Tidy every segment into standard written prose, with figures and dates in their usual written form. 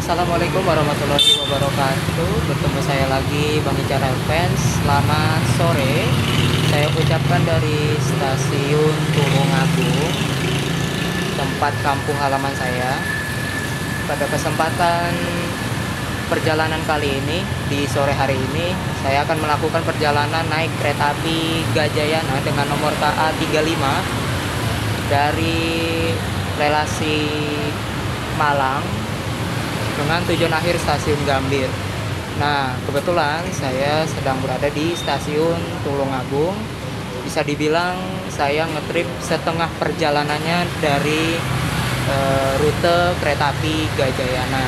Assalamualaikum warahmatullahi wabarakatuh. Bertemu saya lagi Bang Icar Fans. Selamat sore. Saya ucapkan dari stasiun Tulungagung, tempat kampung halaman saya. Pada kesempatan perjalanan kali ini, di sore hari ini, saya akan melakukan perjalanan naik kereta api Gajayana dengan nomor KA 35 dari relasi Malang dengan tujuan akhir stasiun Gambir. Nah, kebetulan saya sedang berada di stasiun Tulungagung. Bisa dibilang saya ngetrip setengah perjalanannya dari rute kereta api Gajayana.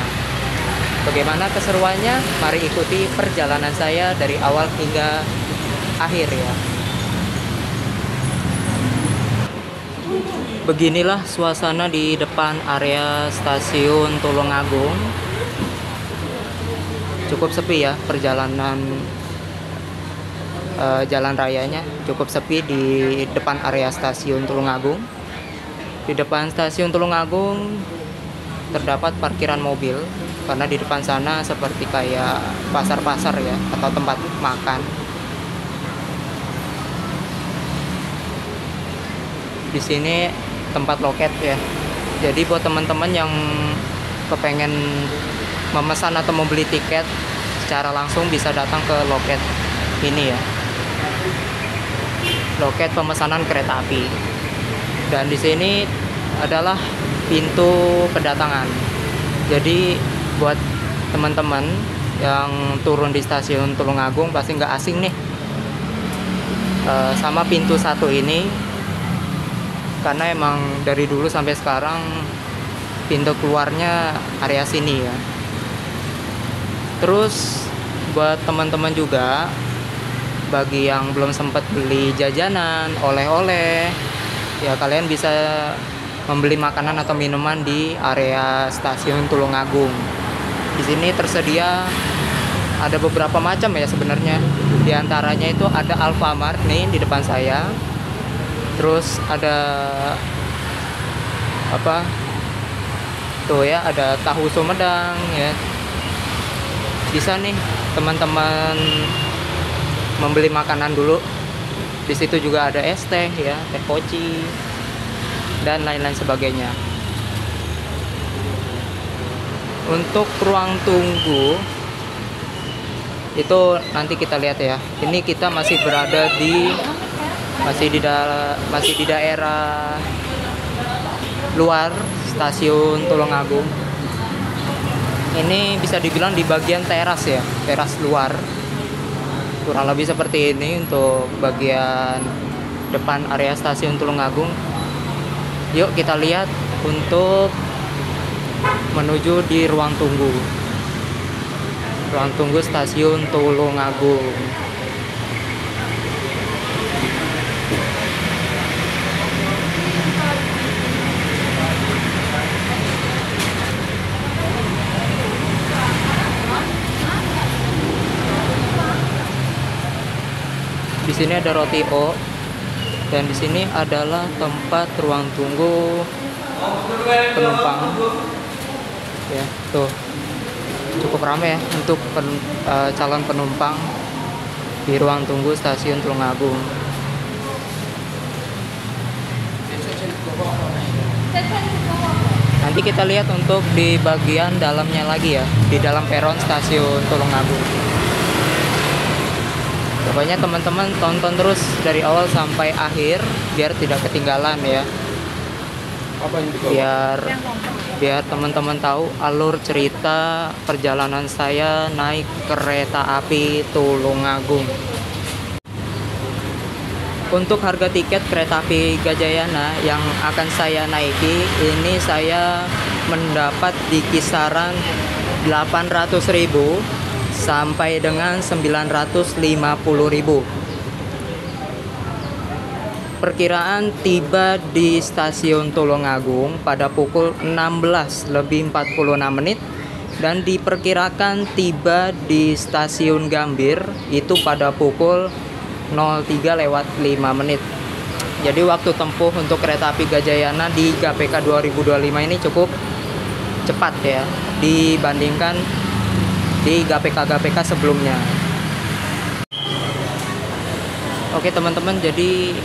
Bagaimana keseruannya? Mari ikuti perjalanan saya dari awal hingga akhir ya. Beginilah suasana di depan area stasiun Tulungagung. Cukup sepi ya perjalanan jalan rayanya, cukup sepi di depan area stasiun Tulungagung. Di depan stasiun Tulungagung terdapat parkiran mobil karena di depan sana seperti kayak pasar-pasar ya atau tempat makan. Di sini tempat loket ya. Jadi buat teman-teman yang kepengen memesan atau membeli tiket secara langsung bisa datang ke loket ini ya. Loket pemesanan kereta api. Dan di sini adalah pintu kedatangan. Jadi buat teman-teman yang turun di stasiun Tulungagung pasti nggak asing nih sama pintu satu ini. Karena emang dari dulu sampai sekarang pintu keluarnya area sini ya. Terus buat teman-teman juga bagi yang belum sempat beli jajanan, oleh-oleh, ya kalian bisa membeli makanan atau minuman di area stasiun Tulungagung. Di sini tersedia ada beberapa macam ya sebenarnya. Di antaranya itu ada Alfamart nih di depan saya. Terus ada apa tuh ya, ada tahu Sumedang ya. Bisa nih teman-teman membeli makanan dulu. Di situ juga ada es teh ya, teh poci dan lain-lain sebagainya. Untuk ruang tunggu itu nanti kita lihat ya. Ini kita masih berada di daerah luar stasiun Tulungagung. Ini bisa dibilang di bagian teras ya, teras luar. Kurang lebih seperti ini untuk bagian depan area stasiun Tulungagung. Yuk kita lihat untuk menuju di ruang tunggu. Ruang tunggu stasiun Tulungagung. Di sini ada roti O dan di sini adalah tempat ruang tunggu penumpang. Ya, tuh. Cukup ramai ya untuk calon penumpang di ruang tunggu stasiun Tulungagung. Nanti kita lihat untuk di bagian dalamnya lagi ya, di dalam peron stasiun Tulungagung. Pokoknya teman-teman tonton terus dari awal sampai akhir biar tidak ketinggalan ya. Biar teman-teman tahu alur cerita perjalanan saya naik kereta api Tulungagung. Untuk harga tiket kereta api Gajayana yang akan saya naiki, ini saya mendapat di kisaran 800.000 sampai dengan 950.000. Perkiraan tiba di stasiun Tulungagung pada pukul 16:46 dan diperkirakan tiba di stasiun Gambir itu pada pukul 03:05. Jadi waktu tempuh untuk kereta api Gajayana di GAPK 2025 ini cukup cepat ya dibandingkan di GPK-GPK sebelumnya. Oke teman-teman, jadi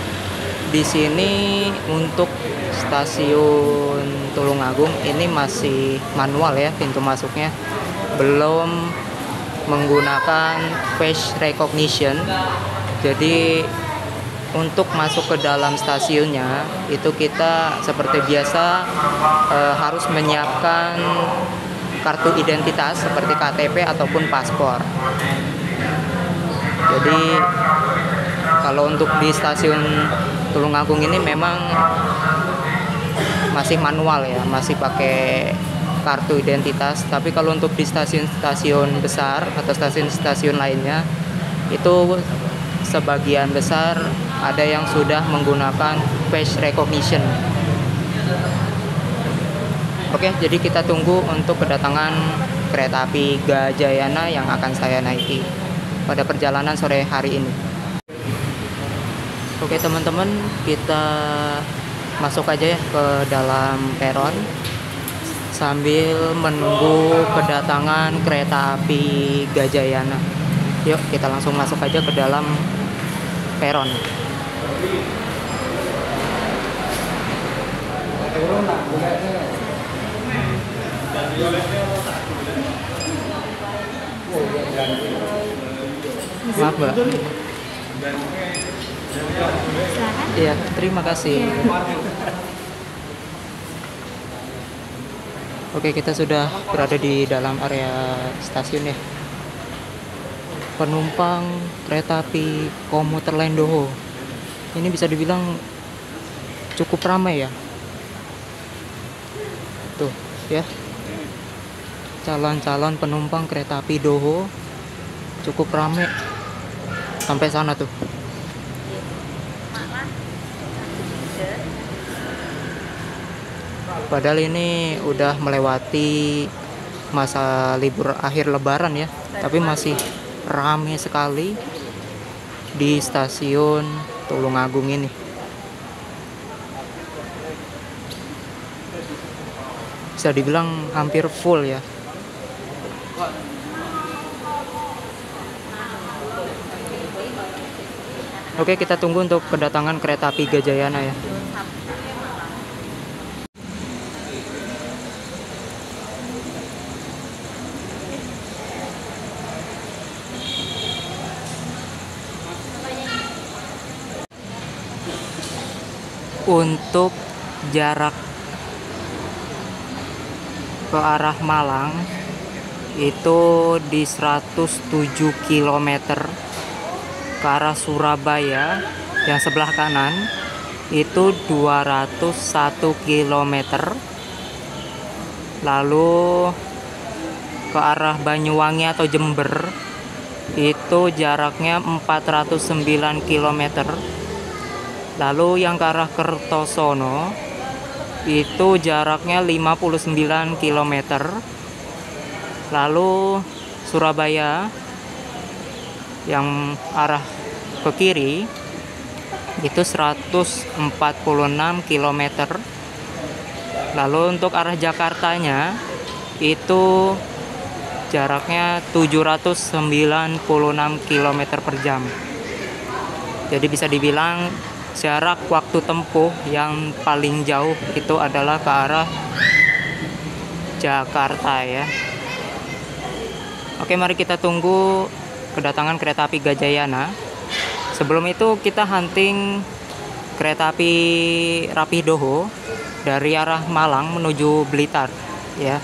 di sini untuk stasiun Tulungagung ini masih manual ya pintu masuknya, belum menggunakan face recognition. Jadi untuk masuk ke dalam stasiunnya itu kita seperti biasa harus menyiapkan kartu identitas seperti KTP ataupun paspor. Jadi kalau untuk di stasiun Tulungagung ini memang masih manual ya, masih pakai kartu identitas. Tapi kalau untuk di stasiun-stasiun besar atau stasiun-stasiun lainnya itu sebagian besar ada yang sudah menggunakan face recognition. Oke, jadi kita tunggu untuk kedatangan kereta api Gajayana yang akan saya naiki pada perjalanan sore hari ini. Oke teman-teman, kita masuk aja ya ke dalam peron sambil menunggu kedatangan kereta api Gajayana. Yuk kita langsung masuk aja ke dalam peron. Maaf Mbak. Iya, terima kasih. Oke, kita sudah berada di dalam area stasiun ya. Penumpang kereta api komuter lain Doho. Ini bisa dibilang cukup ramai ya. Tuh, ya. Calon-calon penumpang kereta api Doho cukup ramai sampai sana tuh. Padahal ini udah melewati masa libur akhir lebaran ya, tapi masih ramai sekali di stasiun Tulungagung ini. Bisa dibilang hampir full ya. Oke, kita tunggu untuk kedatangan kereta api Gajayana ya. Untuk jarak ke arah Malang itu di 107 km, ke arah Surabaya yang sebelah kanan itu 201 km, lalu ke arah Banyuwangi atau Jember itu jaraknya 409 km. Lalu yang ke arah Kertosono itu jaraknya 59 km. Lalu Surabaya yang arah ke kiri itu 146 km. Lalu untuk arah Jakartanya itu jaraknya 796 km per jam. Jadi bisa dibilang jarak waktu tempuh yang paling jauh itu adalah ke arah Jakarta ya. Oke, mari kita tunggu kedatangan kereta api Gajayana. Sebelum itu kita hunting kereta api Rapidoho dari arah Malang menuju Blitar ya.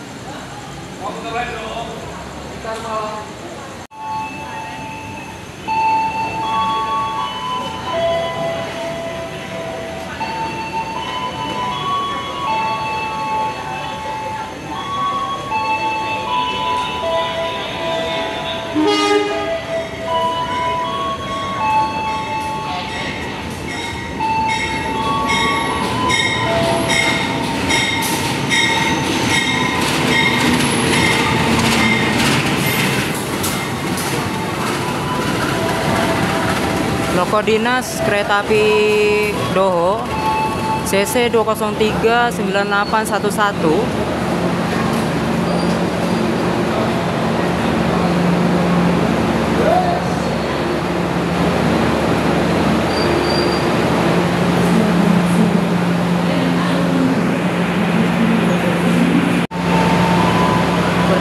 Loko dinas kereta api Doho CC 2039811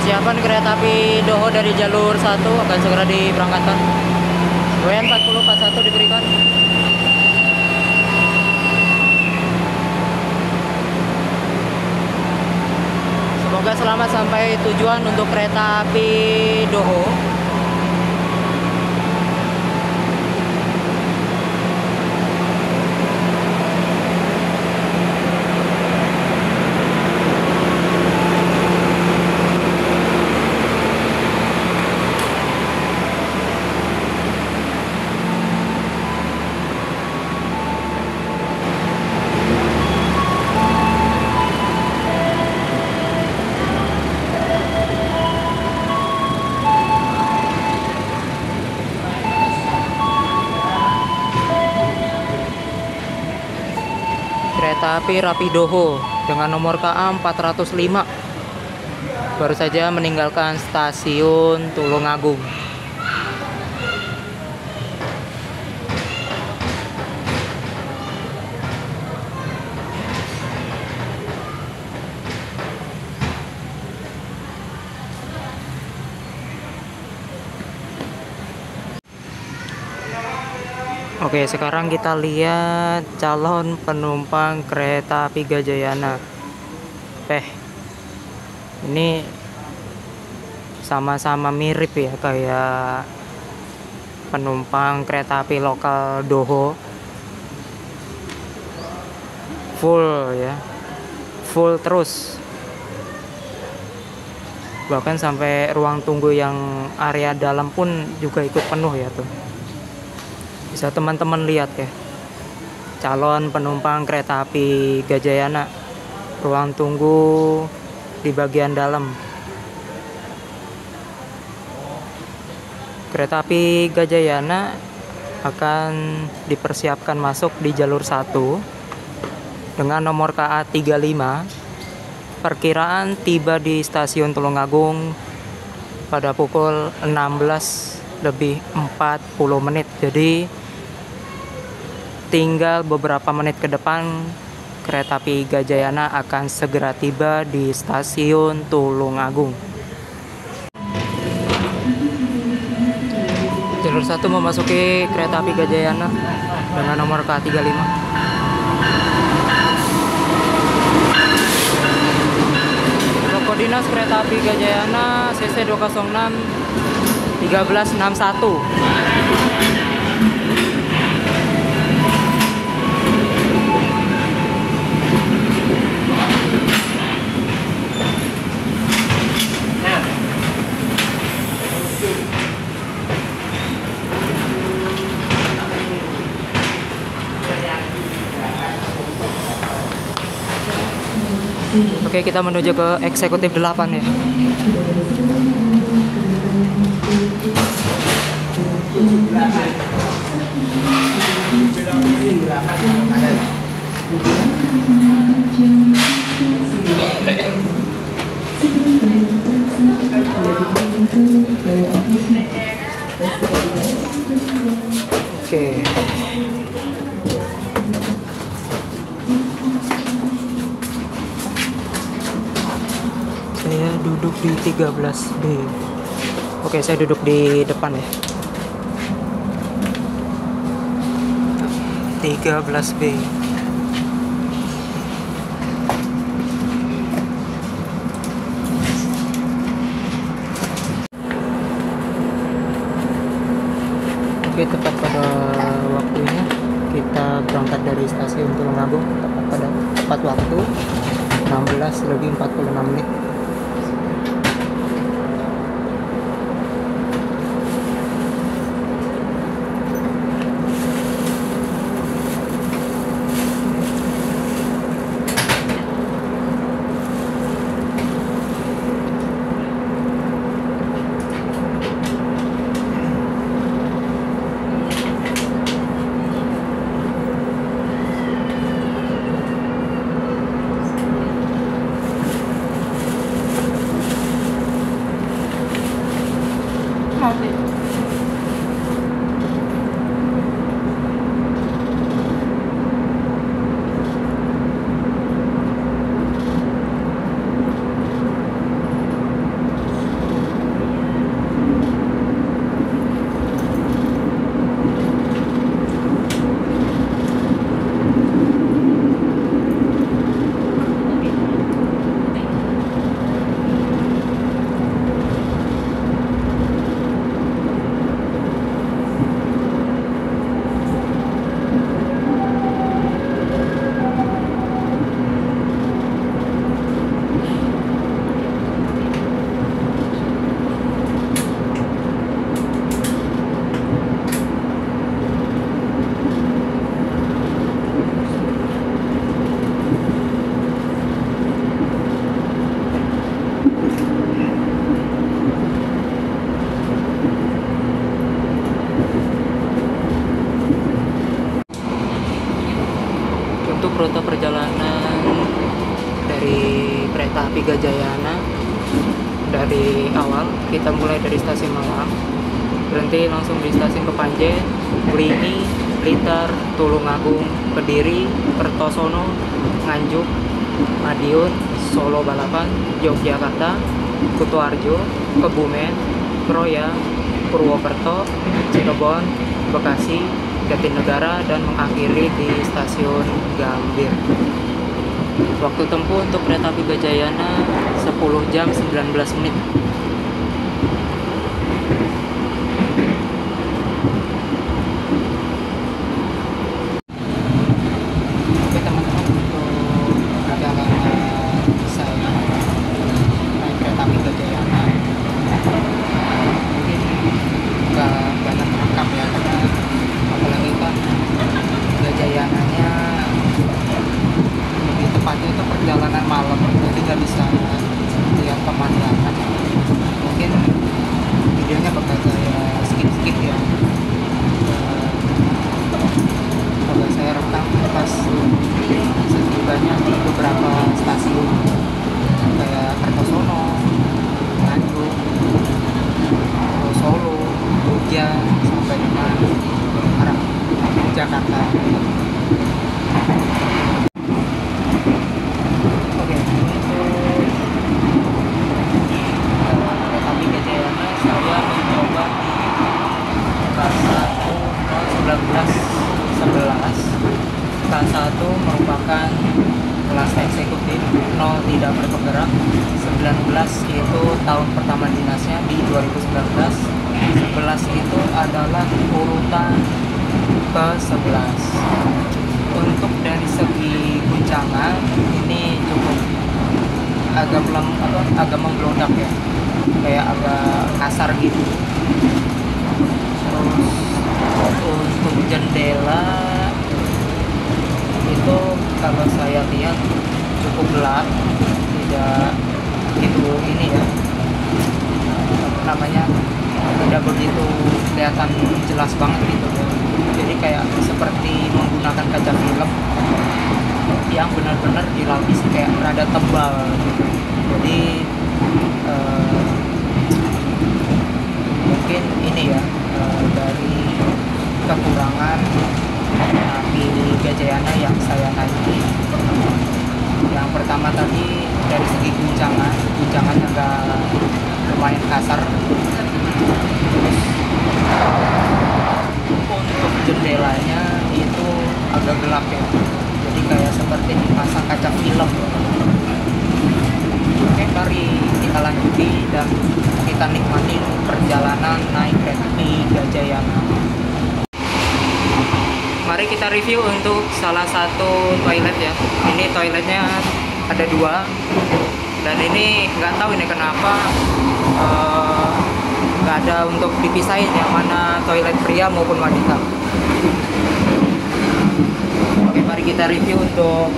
Persiapan kereta api Doho dari jalur 1 akan segera diberangkatkan. WN 4041 diberikan. Semoga selamat sampai tujuan untuk kereta api Doho. Kereta api Rapidoho dengan nomor KA 405 baru saja meninggalkan stasiun Tulungagung. Oke, sekarang kita lihat calon penumpang kereta api Gajayana. Ini sama-sama mirip ya kayak penumpang kereta api lokal Doho. Full ya, full terus. Bahkan sampai ruang tunggu yang area dalam pun juga ikut penuh ya tuh. Bisa teman-teman lihat ya, calon penumpang kereta api Gajayana, ruang tunggu di bagian dalam. Kereta api Gajayana akan dipersiapkan masuk di jalur 1 dengan nomor KA 35. Perkiraan tiba di stasiun Tulungagung pada pukul 16:40. Jadi tinggal beberapa menit ke depan kereta api Gajayana akan segera tiba di stasiun Tulungagung. Jalur 1 memasuki kereta api Gajayana dengan nomor K35. Loko dinas kereta api Gajayana CC 206 1361. Oke, kita menuju ke eksekutif 8 ya. Oke. Saya duduk di 13B. Oke, saya duduk di depan ya. 13B. Oke, tepat pada waktunya kita berangkat dari stasiun Tulungagung tepat waktu 16:46. Gajayana. Dari awal kita mulai dari stasiun Malang, berhenti langsung di stasiun Kepanjen, Brini, Blitar, Tulungagung, Kediri, Kertosono, Nganjuk, Madiun, Solo Balapan, Yogyakarta, Kutoarjo, Kebumen, Kroya, Purwokerto, Cirebon, Bekasi, Jatinegara, dan mengakhiri di stasiun Gambir. Waktu tempuh untuk kereta api Gajayana 10 jam 19 menit. Oke teman-teman, untuk perjalanan saya naik kereta api Gajayana mungkin nggak banyak rekam ya, karena apalagi kan Gajayananya lebih tepatnya itu perjalanan malam, jadi nggak bisa lihat pemandangan. Mungkin videonya bakal saya skip ya. Bakal saya rekam pas setibanya di beberapa stasiun kayak Kertosono, Nganjuk, Solo, Jogja, sampai dengan arah Jakarta. Oke, untuk kereta api Gajayana saya mencoba di kelas 1 1911. Kelas 1 merupakan kelas eksekutif, 0 tidak berpenggerak, 19 itu tahun pertama dinasnya di 2019, 11 itu adalah urutan ke-11. Untuk dari segi guncangan ini cukup agak membludak ya, kayak agak kasar gitu. Terus untuk jendela itu kalau saya lihat cukup gelap, tidak begitu ini ya, tidak begitu kelihatan jelas banget gitu. Jadi kayak seperti menggunakan kaca film yang benar-benar dilapis kayak rada tebal gitu. Jadi mungkin ini ya, dari kekurangan api Gajayana yang saya naiki. Yang pertama tadi dari segi guncangannya agak lumayan kasar. Terus untuk jendelanya itu agak gelap ya, jadi kayak seperti dipasang kaca film. Oke, mari kita lanjuti dan kita nikmati perjalanan naik kereta api Gajayana. Mari kita review untuk salah satu toilet ya. Ini toiletnya ada 2, dan ini nggak tahu ini kenapa nggak ada untuk dipisahin yang mana toilet pria maupun wanita. Oke, mari kita review untuk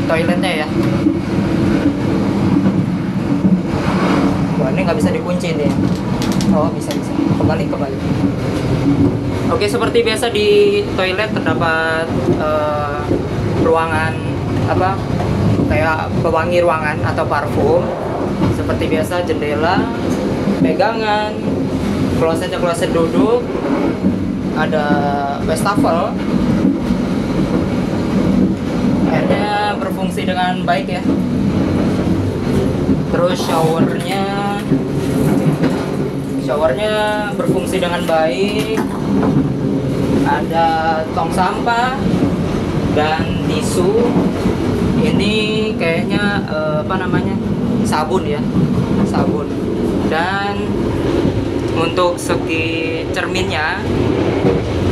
toiletnya ya. Wah, ini nggak bisa dikunci nih. Oh, bisa kembali. Oke, seperti biasa di toilet terdapat ruangan kayak pewangi ruangan atau parfum. Seperti biasa, jendela, pegangan, kloset duduk, ada wastafel. Airnya berfungsi dengan baik ya. Terus showernya berfungsi dengan baik. Ada tong sampah dan tisu. Ini kayaknya sabun ya, sabun. Dan untuk segi cerminnya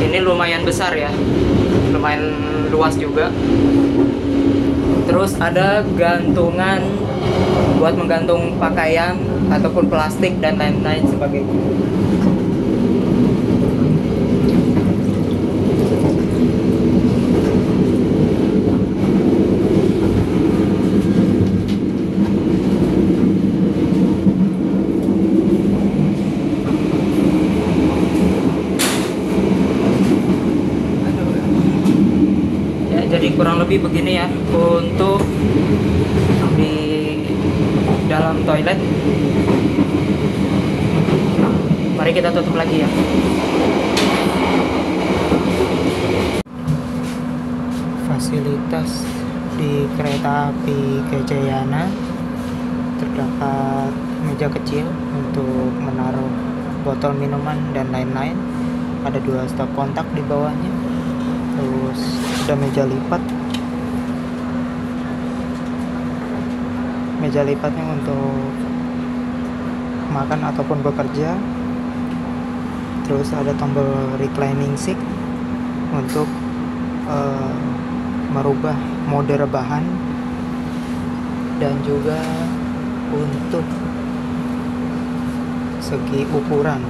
ini lumayan besar ya, lumayan luas juga. Terus ada gantungan buat menggantung pakaian ataupun plastik dan lain-lain sebagainya. jadi kurang lebih begini ya untuk di dalam toilet. Mari kita tutup lagi ya. Fasilitas di kereta api Gajayana, terdapat meja kecil untuk menaruh botol minuman dan lain-lain. Ada 2 stop kontak di bawahnya. Terus ada meja lipat. Meja lipatnya untuk makan ataupun bekerja. Terus ada tombol reclining seat untuk merubah mode rebahan, dan juga untuk segi ukuran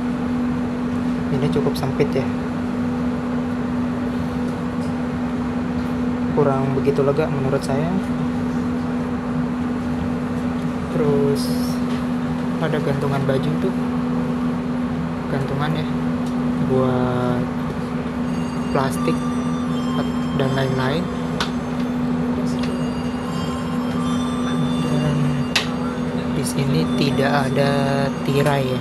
ini cukup sempit ya, kurang begitu lega menurut saya. Terus ada gantungan baju tuh, gantungan ya buat plastik dan lain-lain. Dan di sini tidak ada tirai ya,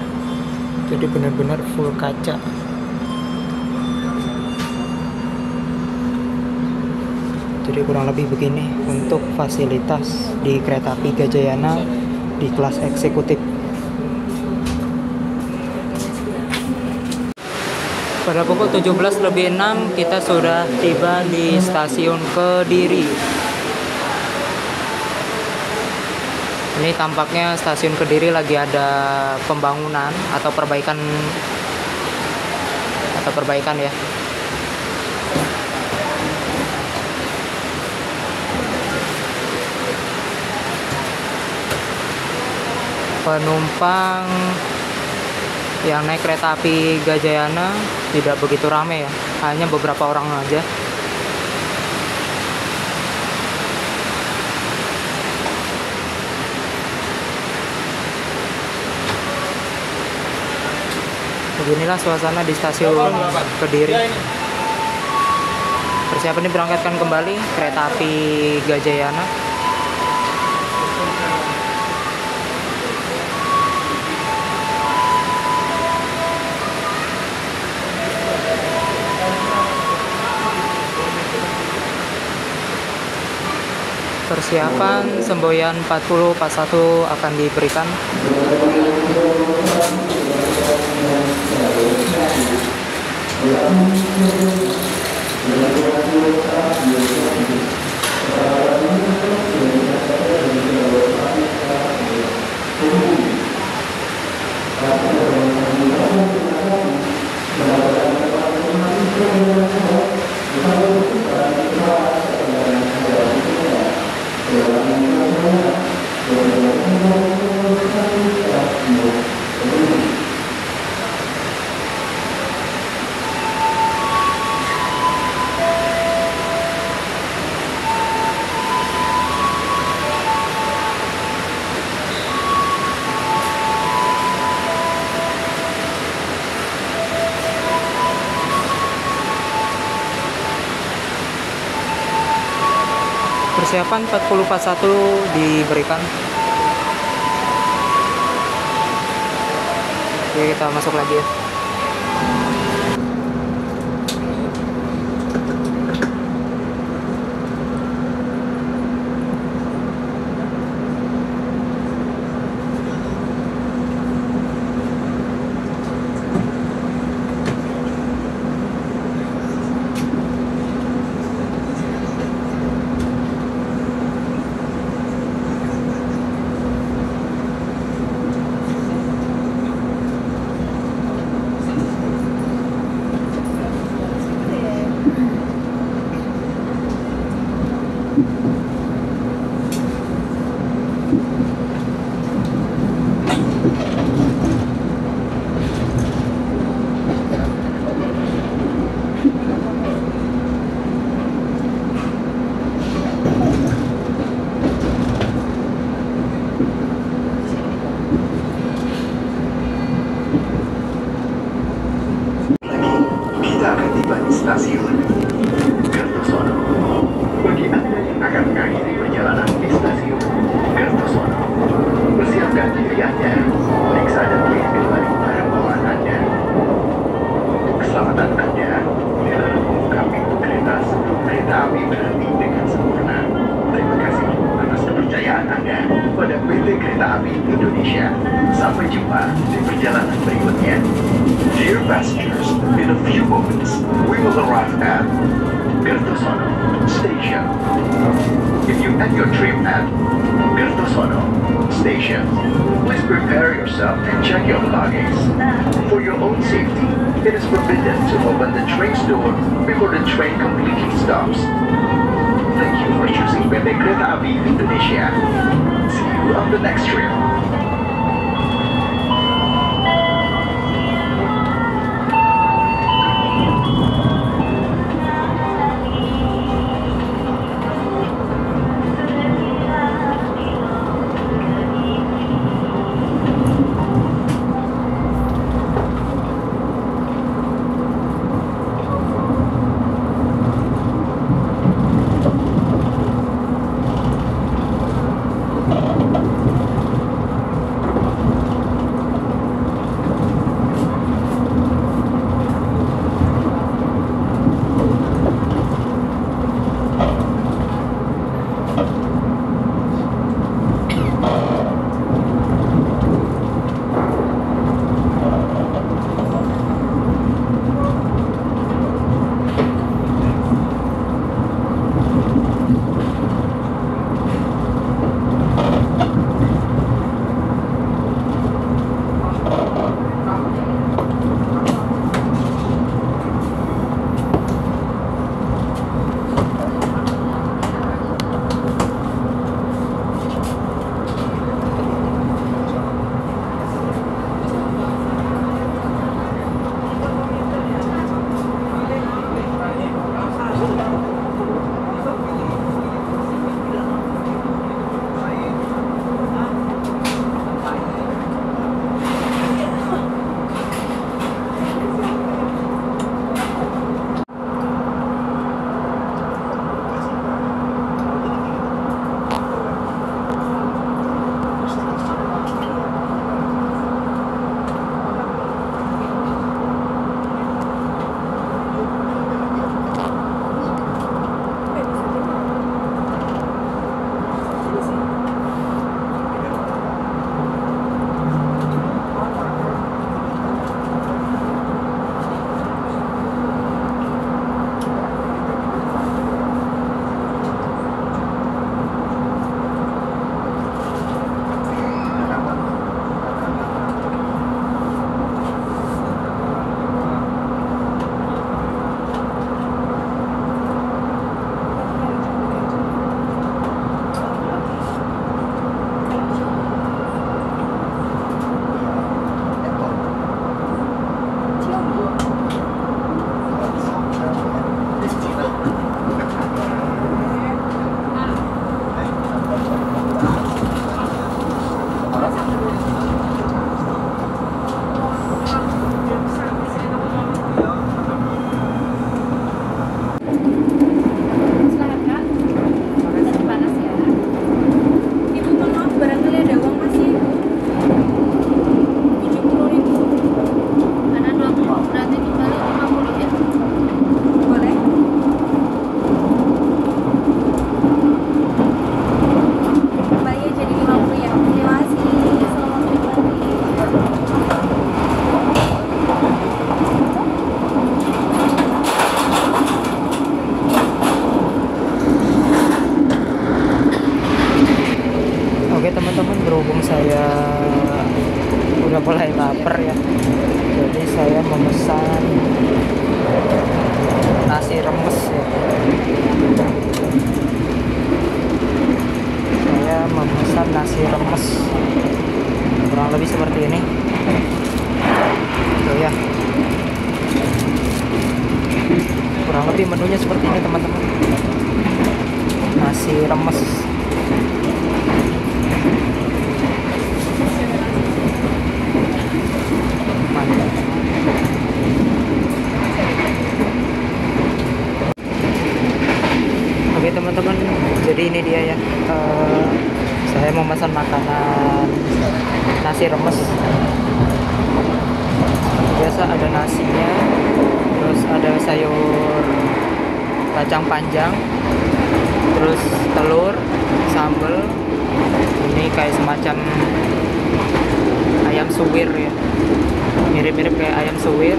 jadi benar-benar full kaca. Jadi kurang lebih begini untuk fasilitas di kereta api Gajayana di kelas eksekutif. Pada pukul 17.06 kita sudah tiba di stasiun Kediri. Ini tampaknya stasiun Kediri lagi ada pembangunan atau perbaikan ya. Penumpang yang naik kereta api Gajayana tidak begitu ramai ya, hanya beberapa orang aja. Beginilah suasana di stasiun Kediri. Persiapan diberangkatkan kembali kereta api Gajayana. Persiapan semboyan 40 pas 1 akan diberikan. Persiapan 40 pas 1 diberikan. Oke, kita masuk lagi ya. Kita akan tiba di stasiun Kertosono. Indonesia. Sampai jumpa di perjalanan berikutnya. Dear passengers, in a few moments, we will arrive at Kertosono Station. If you end your trip at Kertosono Station, please prepare yourself and check your luggage. For your own safety, it is forbidden to open the train's door before the train completely stops. Thank you for choosing PT Kereta Api Indonesia. See you on the next trip. Oke teman-teman, berhubung saya udah mulai lapar ya, jadi saya memesan nasi remes ya. Saya memesan nasi remes kurang lebih seperti ini. Tuh ya, kurang lebih menunya seperti ini teman-teman. Nasi remes. Oke teman-teman, jadi ini dia ya, saya mau pesan makanan nasi remes. Biasa ada nasinya, terus ada sayur kacang panjang, terus telur, sambal. Ini kayak semacam ayam suwir ya, mirip-mirip kayak ayam suwir.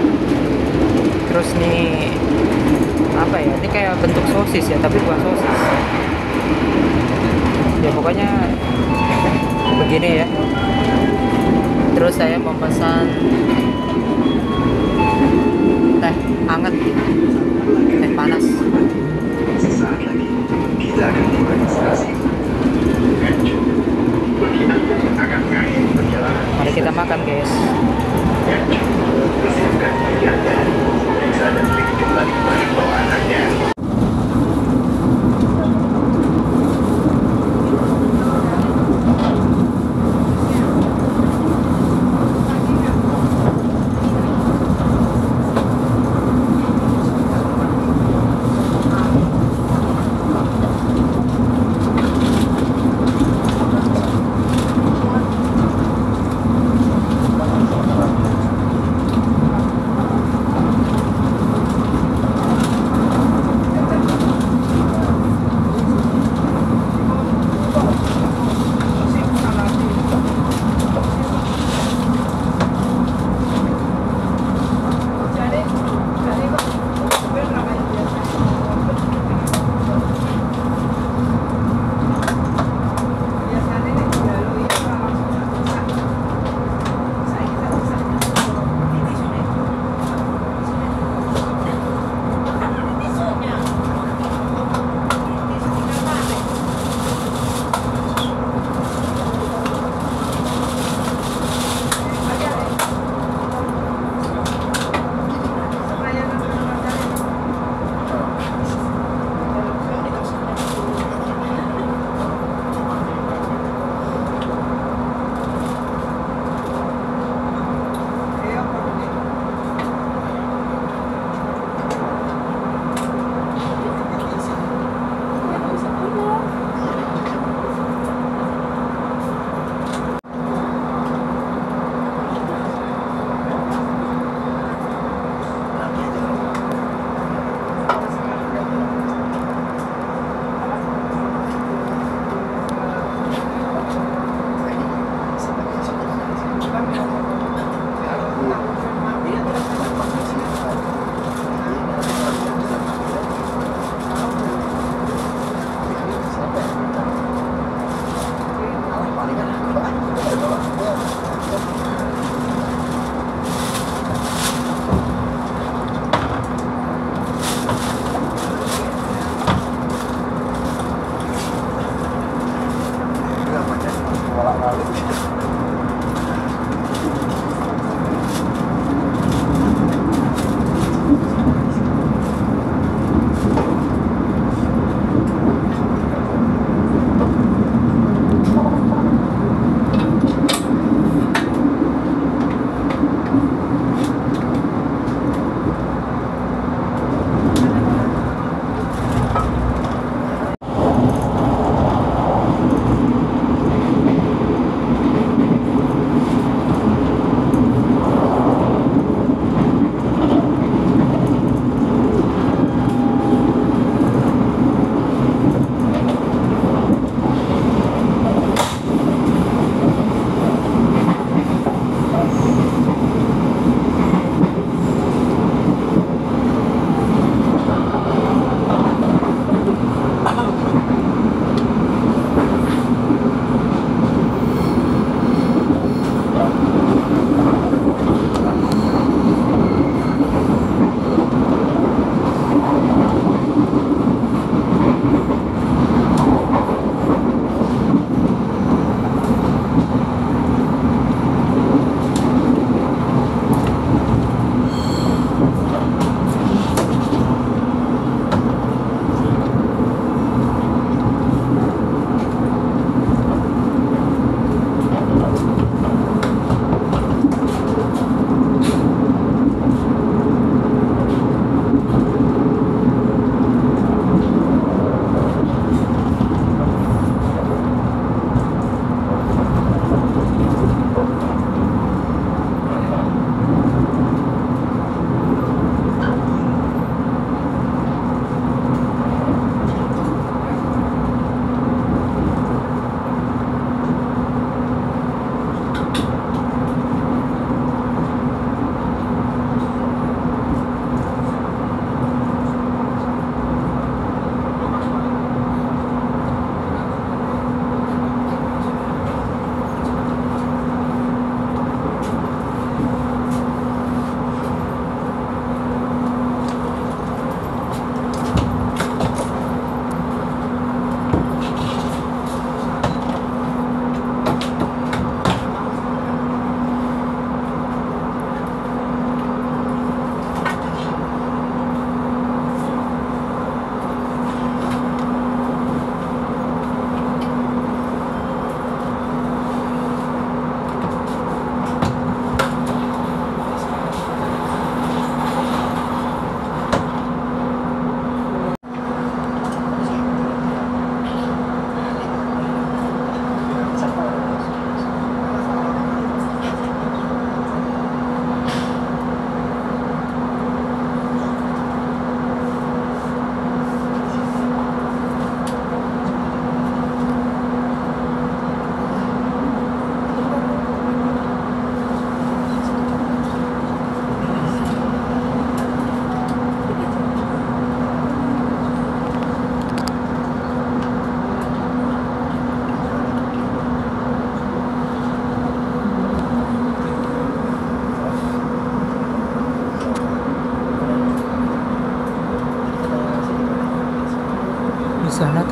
Terus nih apa ya, ini kayak bentuk sosis ya tapi bukan sosis ya, pokoknya begini ya. Terus saya memesan teh hangat, teh panas. Sesaat lagi kita akan tiba di stasiun Ganjuk. Bagi Anda yang akan mengakhiri perjalanan, Mari kita makan guys. Ganjuk, persiapkan diri Anda. Periksa dan klik kembali barang bawaan Anda.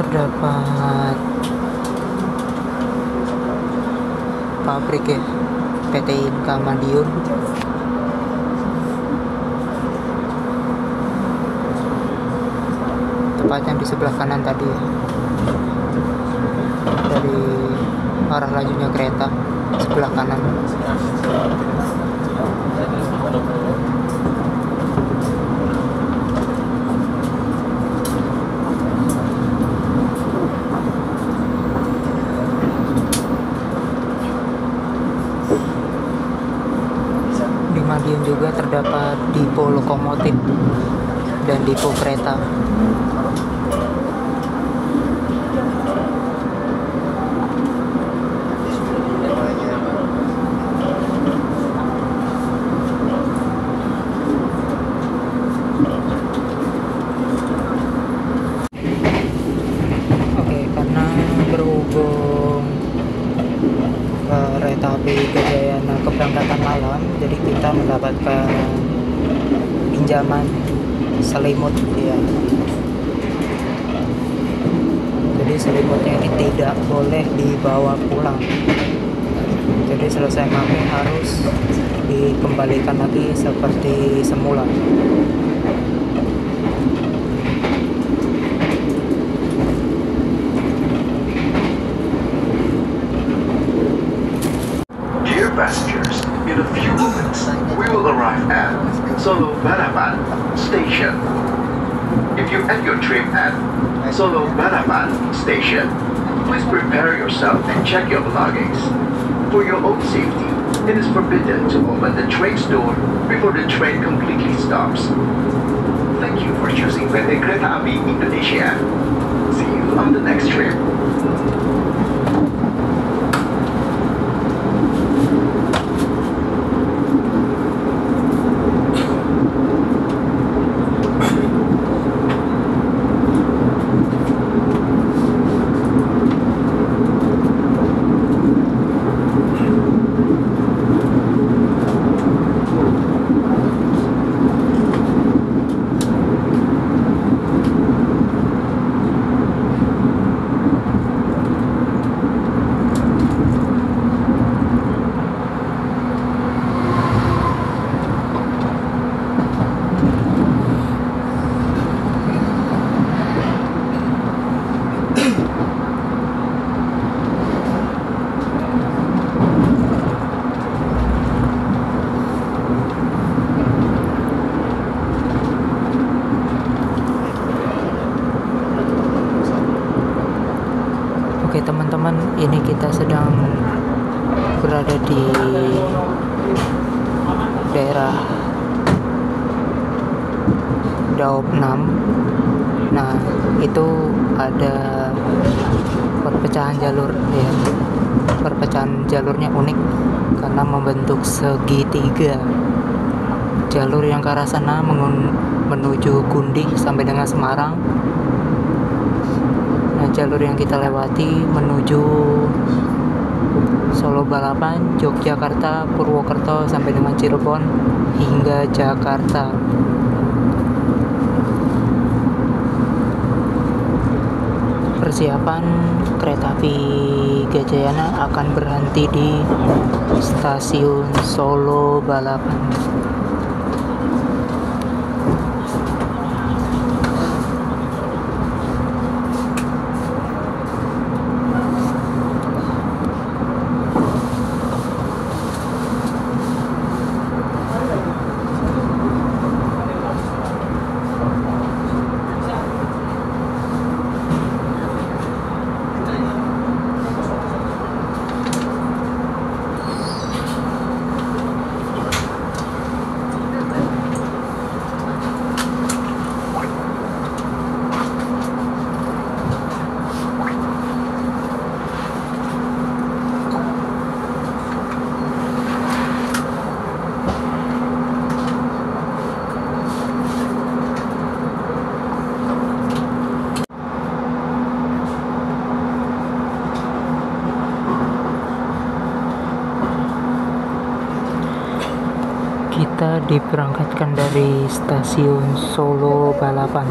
terdapat pabrik ya, PT Inka Madiun. Tepatnya di sebelah kanan tadi ya, dari arah lajunya kereta sebelah kanan. Di Madiun juga terdapat depo lokomotif dan depo kereta. Oke, karena berhubung kereta api Gajayana keberangkatan malam, jadi kita mendapatkan pinjaman selimut ya. Jadi selimutnya ini tidak boleh dibawa pulang. Jadi selesai mampir harus dikembalikan lagi seperti semula. Dear passengers, in a few moments, we will arrive at Solo Balaban Station. If you end your trip at Solo Balaban Station, please prepare yourself and check your belongings. For your own safety, it is forbidden to open the train's door before the train completely stops. Thank you for choosing PT Kereta Api Indonesia. See you on the next trip. Oke teman-teman, ini kita sedang berada di daerah Daop 6. Nah, itu ada perpecahan jalur ya. Perpecahan jalurnya unik karena membentuk segitiga. Jalur yang ke arah sana menuju Gunding sampai dengan Semarang. Nah, jalur yang kita lewati menuju Solo Balapan, Yogyakarta, Purwokerto sampai dengan Cirebon hingga Jakarta. Persiapan kereta api Gajayana akan berhenti di stasiun Solo Balapan. Kita diberangkatkan dari stasiun Solo Balapan.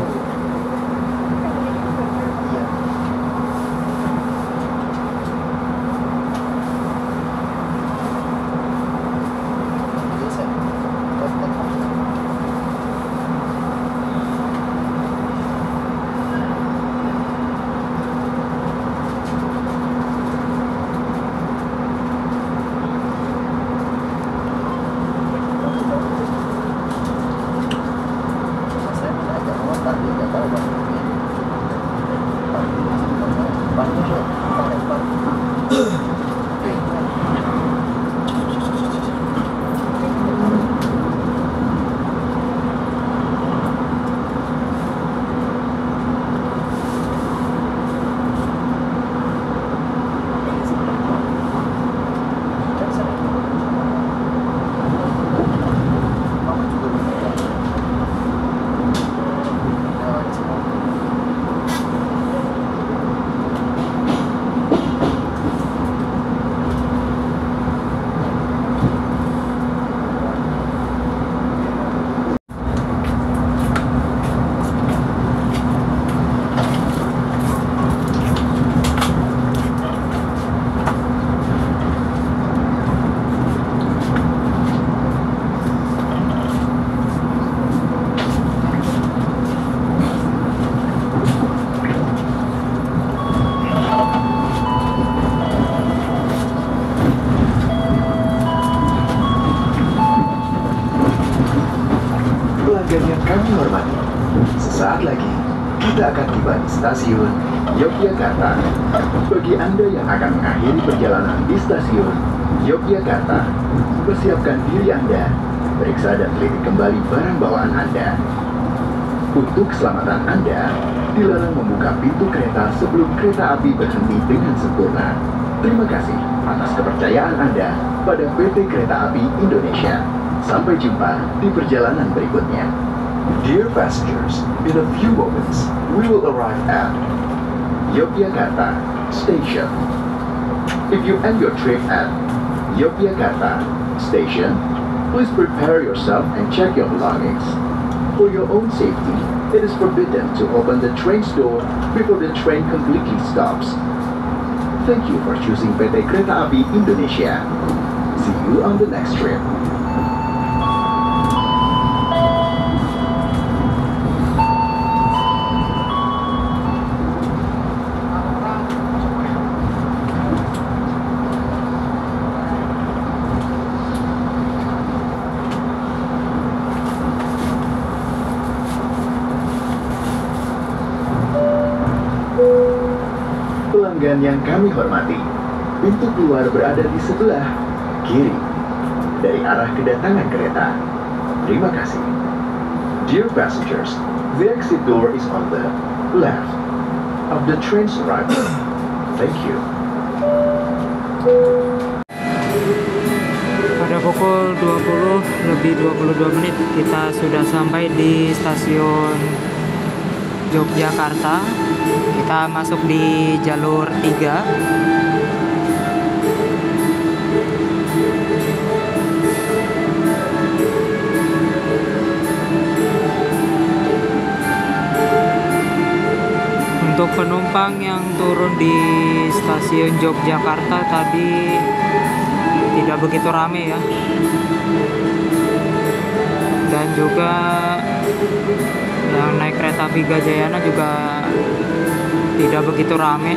Pelanggan yang kami hormati, sesaat lagi kita akan tiba di stasiun Yogyakarta. Bagi Anda yang akan mengakhiri perjalanan di stasiun Yogyakarta, persiapkan diri Anda, periksa dan teliti kembali barang bawaan Anda. Untuk keselamatan Anda, dilarang membuka pintu kereta sebelum kereta api berhenti dengan sempurna. Terima kasih atas kepercayaan Anda pada PT Kereta Api Indonesia. Sampai jumpa di perjalanan berikutnya. Dear passengers, in a few moments, we will arrive at Yogyakarta Station. If you end your trip at Yogyakarta Station, please prepare yourself and check your belongings. For your own safety, it is forbidden to open the train's door before the train completely stops. Thank you for choosing PT Kereta Api Indonesia. See you on the next trip. Pelanggan yang kami hormati, pintu keluar berada di sebelah kiri dari arah kedatangan kereta. Terima kasih. Dear passengers, the exit door is on the left of the train's arrival. Thank you. Pada pukul 20:22 kita sudah sampai di stasiun Yogyakarta. Kita masuk di jalur 3. Untuk penumpang yang turun di stasiun Yogyakarta tadi tidak begitu rame ya. Dan juga yang naik kereta api Gajayana juga tidak begitu rame.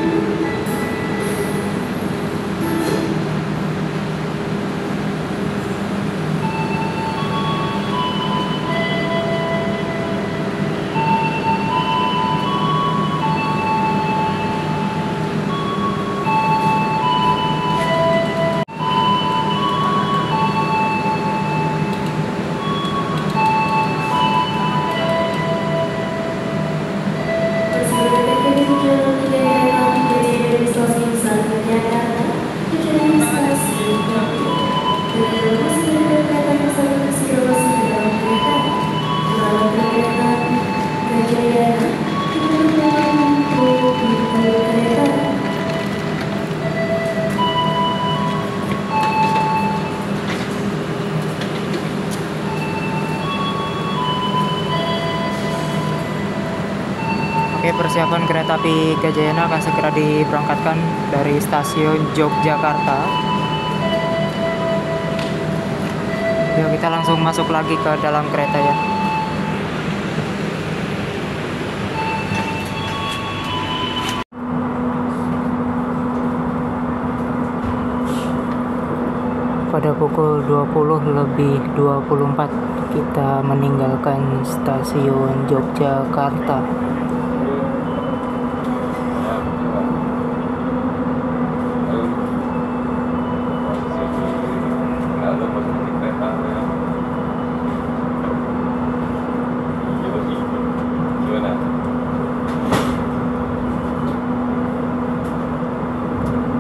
Oke, persiapan kereta api Gajayana akan segera diberangkatkan dari stasiun Yogyakarta. Yuk kita langsung masuk lagi ke dalam kereta ya. Pada pukul 20:24 kita meninggalkan stasiun Yogyakarta.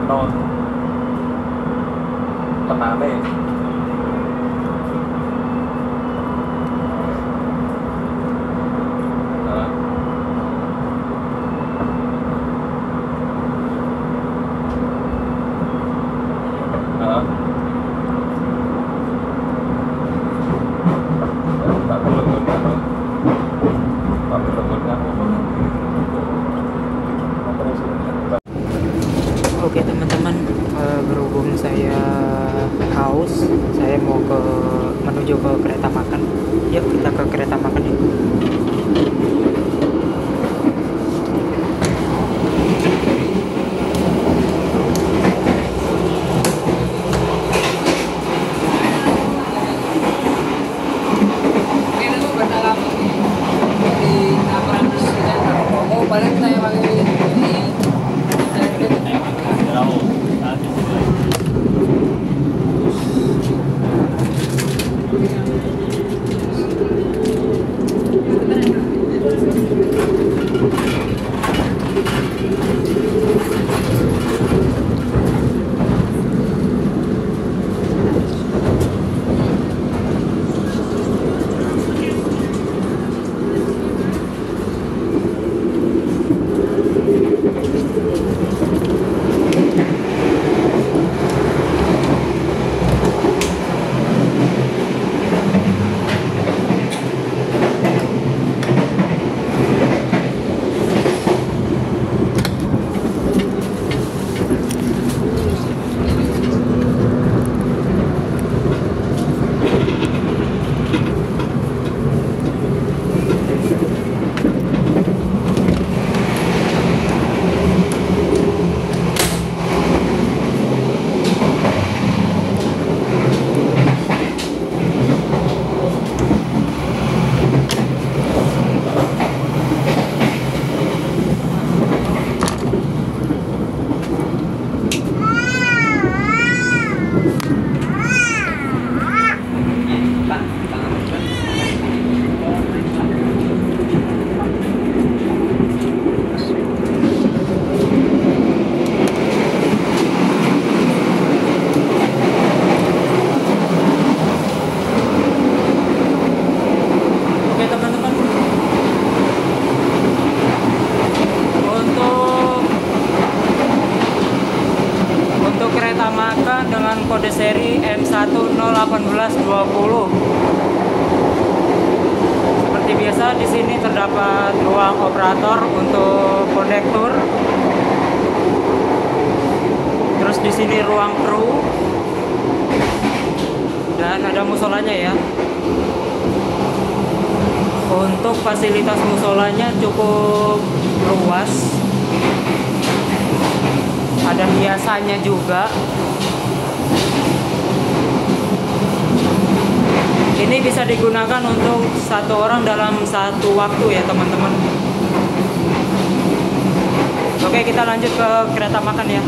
tahun tenane. Oke teman-teman, berhubung saya haus, saya mau menuju ke kereta makan. Yuk kita ke kereta makan yuk. Kode seri M101820. Seperti biasa di sini terdapat ruang operator untuk kondektur. Terus di sini ruang kru dan ada musolanya ya. Untuk fasilitas musolanya cukup luas. Ada hiasannya juga. Ini bisa digunakan untuk satu orang dalam satu waktu ya teman-teman. Oke, kita lanjut ke kereta makan ya.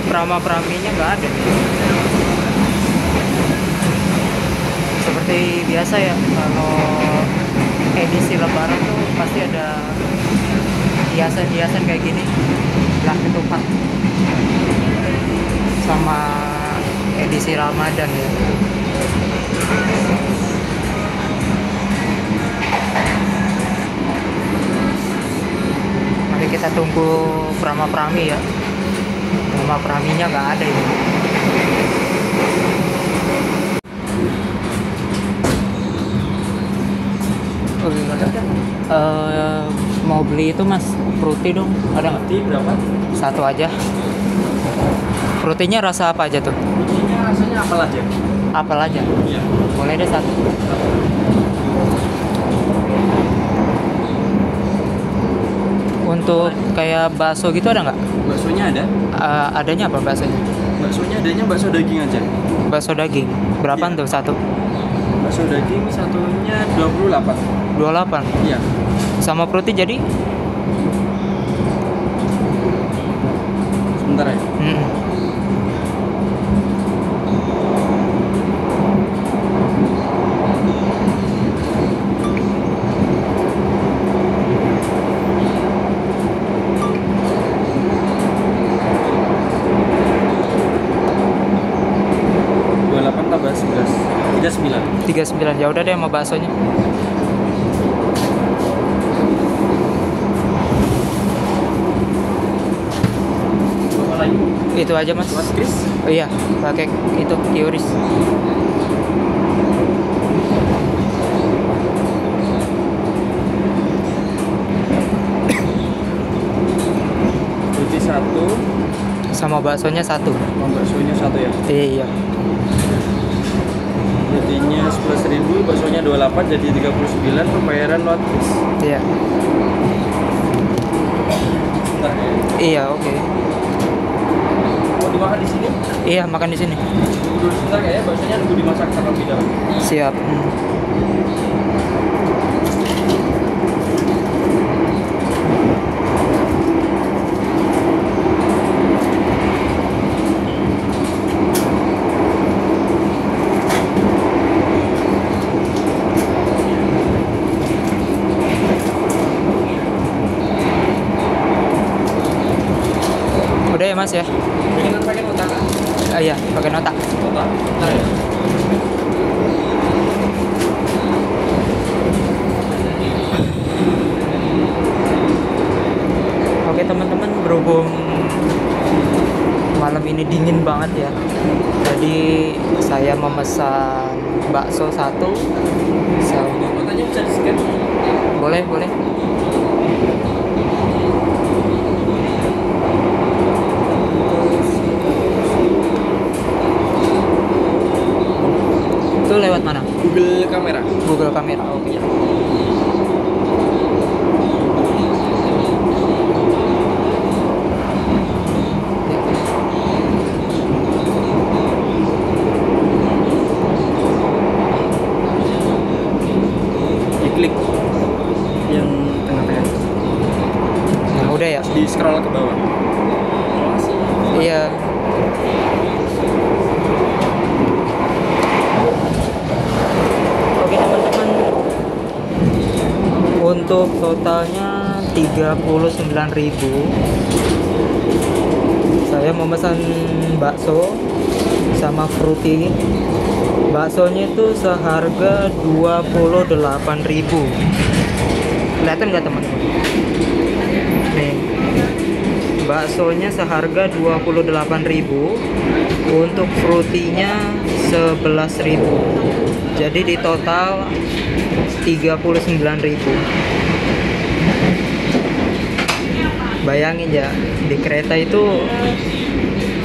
Prama-praminya nggak ada nih. Seperti biasa ya, kalau edisi lebaran tuh pasti ada hiasan-hiasan kayak gini, lah ketupat sama edisi Ramadan ya. Mari kita tunggu Prama-prami ya. Nama Praminya nggak ada ini. Mau beli itu mas, fruity dong, ada nggak? Fruity berapa? Satu aja. Fruitynya rasa apa aja tuh? Fruitynya rasanya apel aja. Apel aja? Iya. Boleh deh satu. Untuk kayak bakso gitu ada nggak? Baksonya ada. Adanya apa baksonya? Baksonya adanya bakso daging aja. Bakso daging. Berapaan Iya. tuh satu? Bakso daging satunya 28. 28. Iya. Sama fruity jadi? Sebentar ya. Tambah 11 39. 39. Ya udah deh sama baksonya. Apa lagi? Itu aja mas. Buat Chris? Oh iya, pakai itu Kioris. Roti 1, Sama baksonya satu. baksonya 1 ya. Iya. Jadinya 11.000, baksonya 28 jadi 39, pembayaran lewat Kris. Iya. Bentar ya. Iya, oke. Mau dimakan di sini? Iya, makan di sini. Tunggu sebentar ya, baksonya nunggu dimasak terlebih dahulu. Siap. Udah ya mas ya? Mendingan pakai nota kan? Iya, pakai nota. Nota? Bentar ya. Oke teman-teman, berhubung malam ini dingin banget ya, jadi saya memesan bakso satu. Notanya bisa di-scan? Boleh, boleh. Itu lewat mana? Google Kamera. Google Kamera. Oke. Diklik yang tengah-tengah. Nah, udah ya. Di scroll ke bawah. Masih. Iya. Oke teman-teman, untuk totalnya 39.000. Saya memesan bakso sama fruity. Baksonya itu seharga 28.000. Kelihatan nggak teman-teman? Nih, baksonya seharga 28.000. Untuk fruity-nya 11.000. Jadi di total 39.000. Bayangin ya, di kereta itu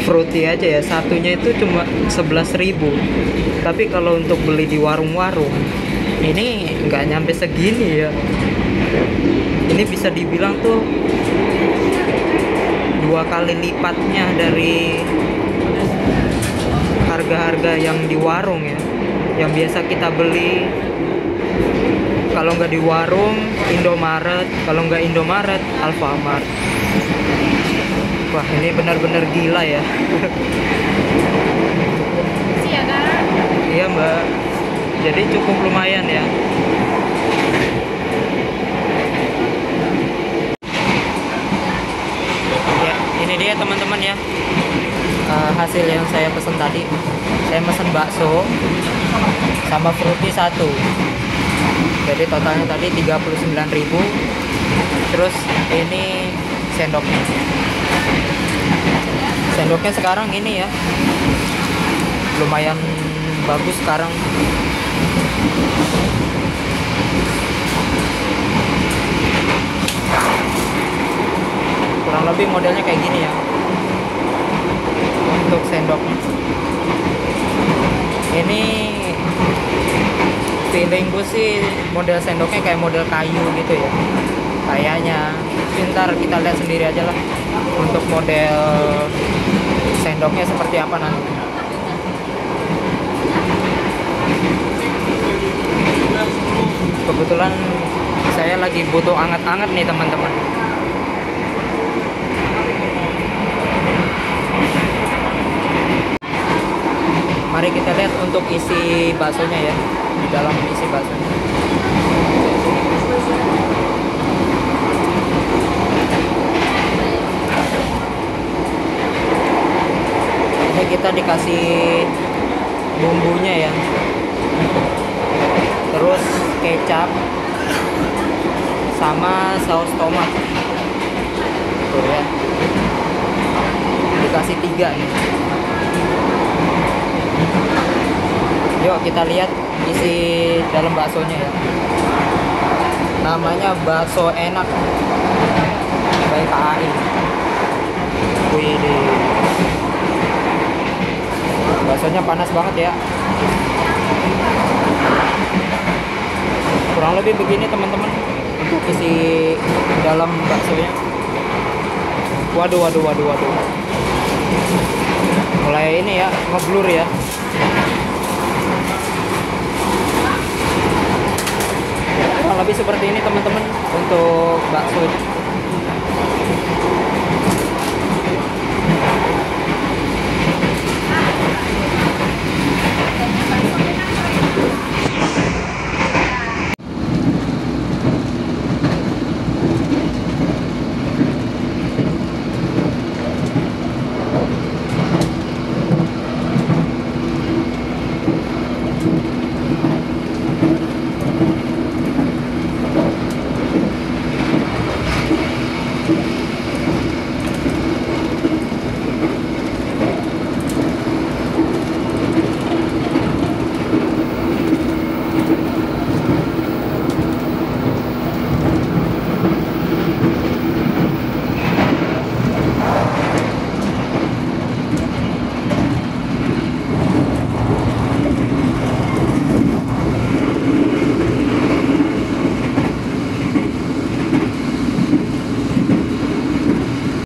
fruity aja ya, satunya itu cuma 11.000. Tapi kalau untuk beli di warung-warung, ini nggak nyampe segini ya. Ini bisa dibilang tuh 2 kali lipatnya dari harga-harga yang di warung ya, yang biasa kita beli. Kalau nggak di warung, Indomaret. Kalau nggak Indomaret, Alfamart. Wah, ini benar-benar gila ya. Iya kan? Iya mbak, jadi cukup lumayan ya. Ya, ini dia teman-teman ya, hasil yang saya pesan tadi. Saya pesan bakso sama fruity satu. Jadi totalnya tadi 39.000. Terus ini sendoknya. Sendoknya sekarang ini ya, lumayan bagus sekarang. Kurang lebih modelnya kayak gini ya. Untuk sendoknya ini feeling gue sih model sendoknya kayak model kayu gitu ya, kayaknya. tapi ntar kita lihat sendiri aja lah untuk model sendoknya seperti apa nanti. Kebetulan saya lagi butuh anget-anget nih teman-teman. Mari kita lihat untuk isi baksonya ya, di dalam isi baksonya. Ini kita dikasih bumbunya ya, terus kecap sama saus tomat tuh ya, dikasih 3 nih. Yuk kita lihat isi dalam baksonya ya. Namanya bakso enak by KAI. Wih, baksonya panas banget ya. Kurang lebih begini teman-teman untuk isi dalam baksonya. Waduh. Mulai ini ya, ngeblur ya. Kurang lebih seperti ini teman-teman untuk baksonya.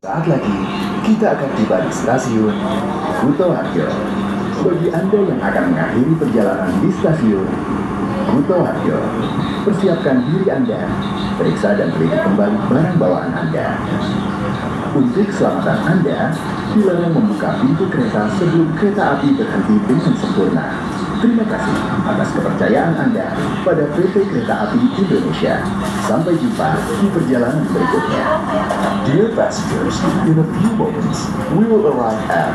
Saat lagi, kita akan tiba di stasiun Kutoarjo. Bagi Anda yang akan mengakhiri perjalanan di stasiun Kutoarjo, persiapkan diri Anda, periksa dan teliti kembali barang bawaan Anda. Untuk keselamatan Anda, dilarang membuka pintu kereta sebelum kereta api berhenti dengan sempurna. Terima kasih atas kepercayaan Anda pada PT Kereta Api Indonesia. Sampai jumpa di perjalanan berikutnya. Dear passengers, in a few moments, we will arrive at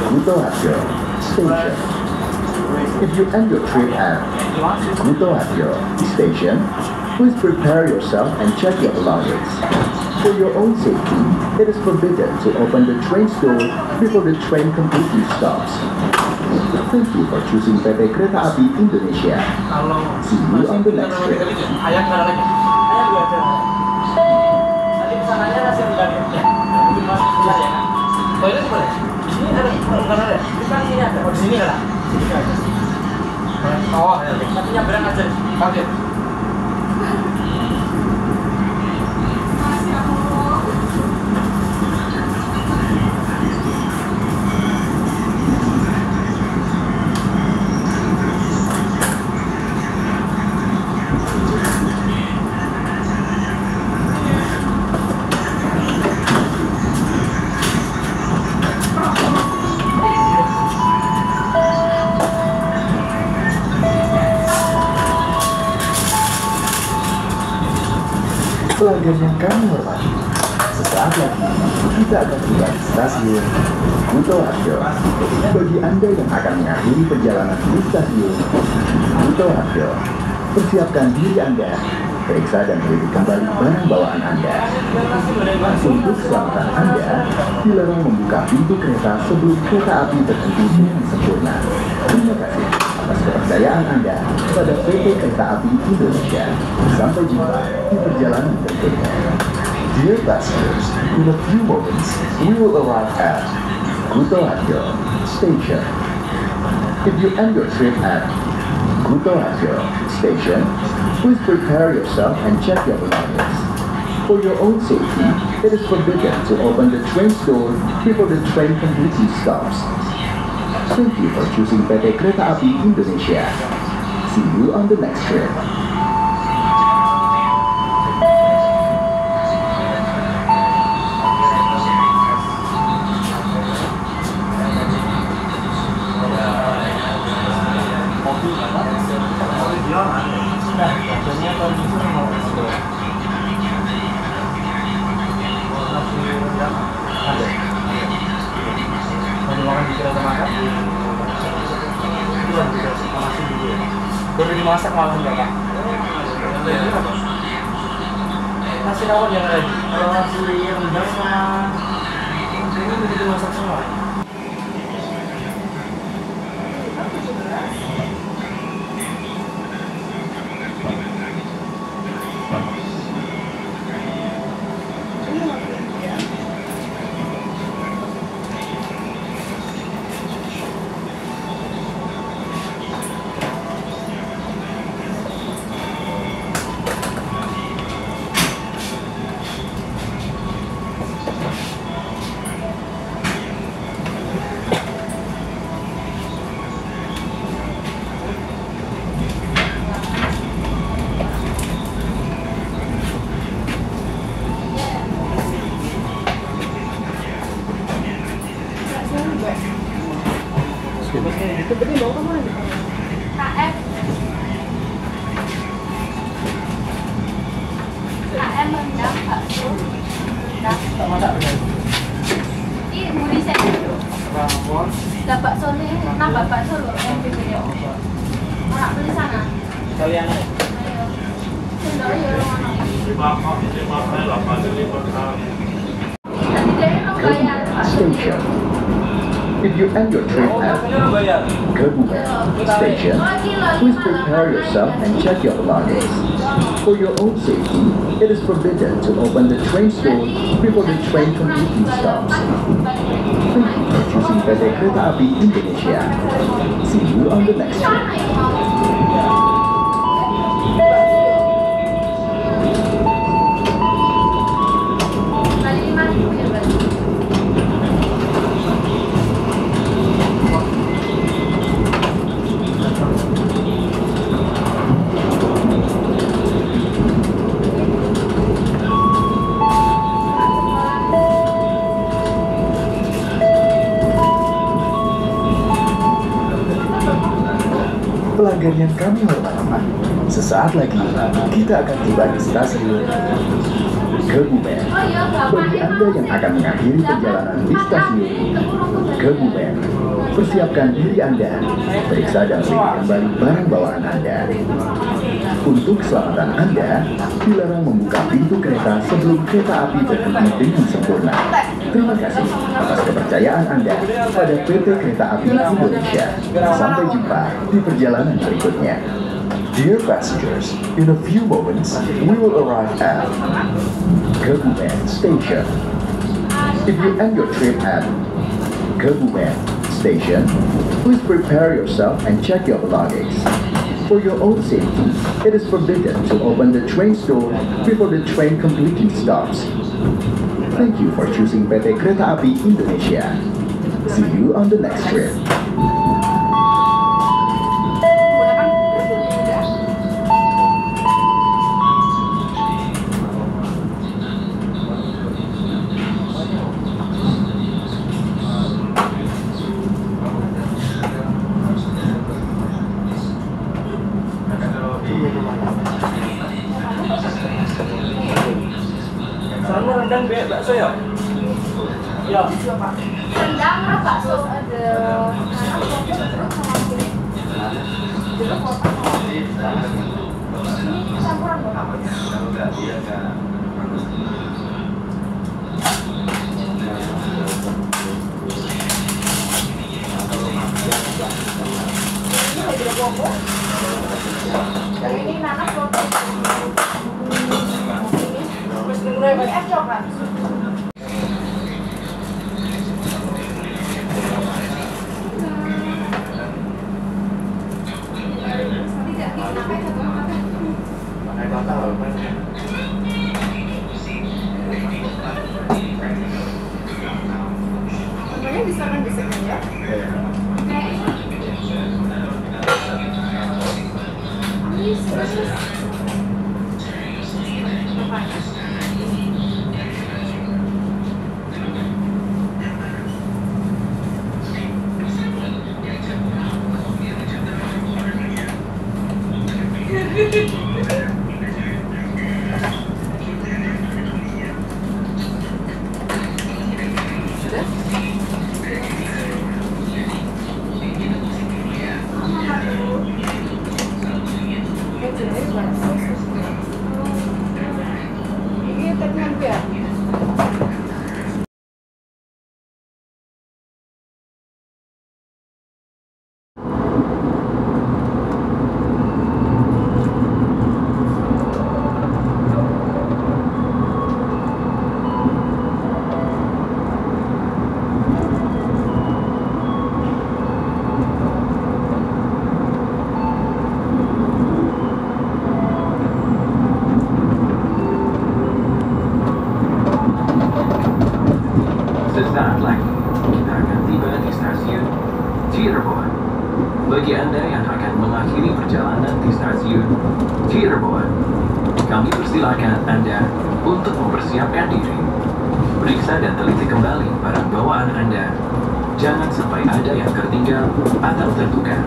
Kutoarjo Station. If you end your trip at Kutoarjo Station, please prepare yourself and check your belongings. For your own safety, it is forbidden to open the train's door before the train completely stops. Thank you for choosing PT Kereta Api Indonesia. See you on the next trip. Ayam nggak ada lagi. Ayam juga ada. Nanti pesanannya nasi rendang ya. Mungkin masuk sebelah ya. Toilet di mana? Di sini ada. Bukan ada. Di sana sini ada. Oh di sini ada. Di sini ada. Oh, ya. Nanti nyebrang aja. Oke. Pelanggan yang kami hormati, sesaat lagi kita akan tiba di stasiun Kutoarjo. Bagi Anda yang akan mengakhiri perjalanan di stasiun Kutoarjo, persiapkan diri Anda, periksa dan teliti kembali barang bawaan Anda. Untuk keselamatan Anda, dilarang membuka pintu kereta sebelum kereta api berhenti dengan sempurna. Terima kasih atas kepercayaan Anda pada PT Kereta Api Indonesia. Sampai jumpa di perjalanan berikutnya. Dear passengers, in a few moments, we will arrive at Kutoarjo Station. If you end your trip at Kutoarjo Station, please prepare yourself and check your belongings. For your own safety, it is forbidden to open the train's door before the train completely stops. Thank you for choosing PT Kereta Api Indonesia. See you on the next trip. Baru dimasak malam ya Pak? Nasi rawon yang ada. Kalau nasi rendang mah ini udah dimasak semua. KM rendang bakso rendang ini mau di set dulu lah bakso nih nambah bakso loh yang video orang beli sana Kalian ayo sendok ya orang Station. If you end your trip at Kebumen Station, please prepare yourself and check your belongings. For your own safety, it is forbidden to open the train door before the train completely stops. Thank you for choosing PT Kereta Api Indonesia. See you on the next trip. Pelanggan yang kami hormati, sesaat lagi kita akan tiba di stasiun Kebumen. Bagi Anda yang akan mengakhiri perjalanan di stasiun Kebumen, persiapkan diri Anda, periksa dan teliti kembali barang bawaan Anda. Untuk keselamatan Anda, dilarang membuka pintu kereta sebelum kereta api berhenti dengan sempurna. Terima kasih atas kepercayaan Anda pada PT Kereta Api Indonesia. Sampai jumpa di perjalanan berikutnya. Dear passengers, in a few moments, we will arrive at Kebumen Station. If you end your trip at Kebumen Station, please prepare yourself and check your belongings. For your own safety, it is forbidden to open the train's door before the train completely stops. Thank you for choosing PT Kereta Api Indonesia. See you on the next trip. Sana rendang bakso ya? Ya. rendang sama bakso ada ini campuran yang ini nanas roti ini es coklat. pesanan desainnya ya. Ini tekan ya. Sesaat lagi, kita akan tiba di stasiun Cirebon. Bagi Anda yang akan mengakhiri perjalanan di stasiun Cirebon, kami persilakan Anda untuk mempersiapkan diri. Periksa dan teliti kembali barang bawaan Anda. Jangan sampai ada yang tertinggal atau tertukar.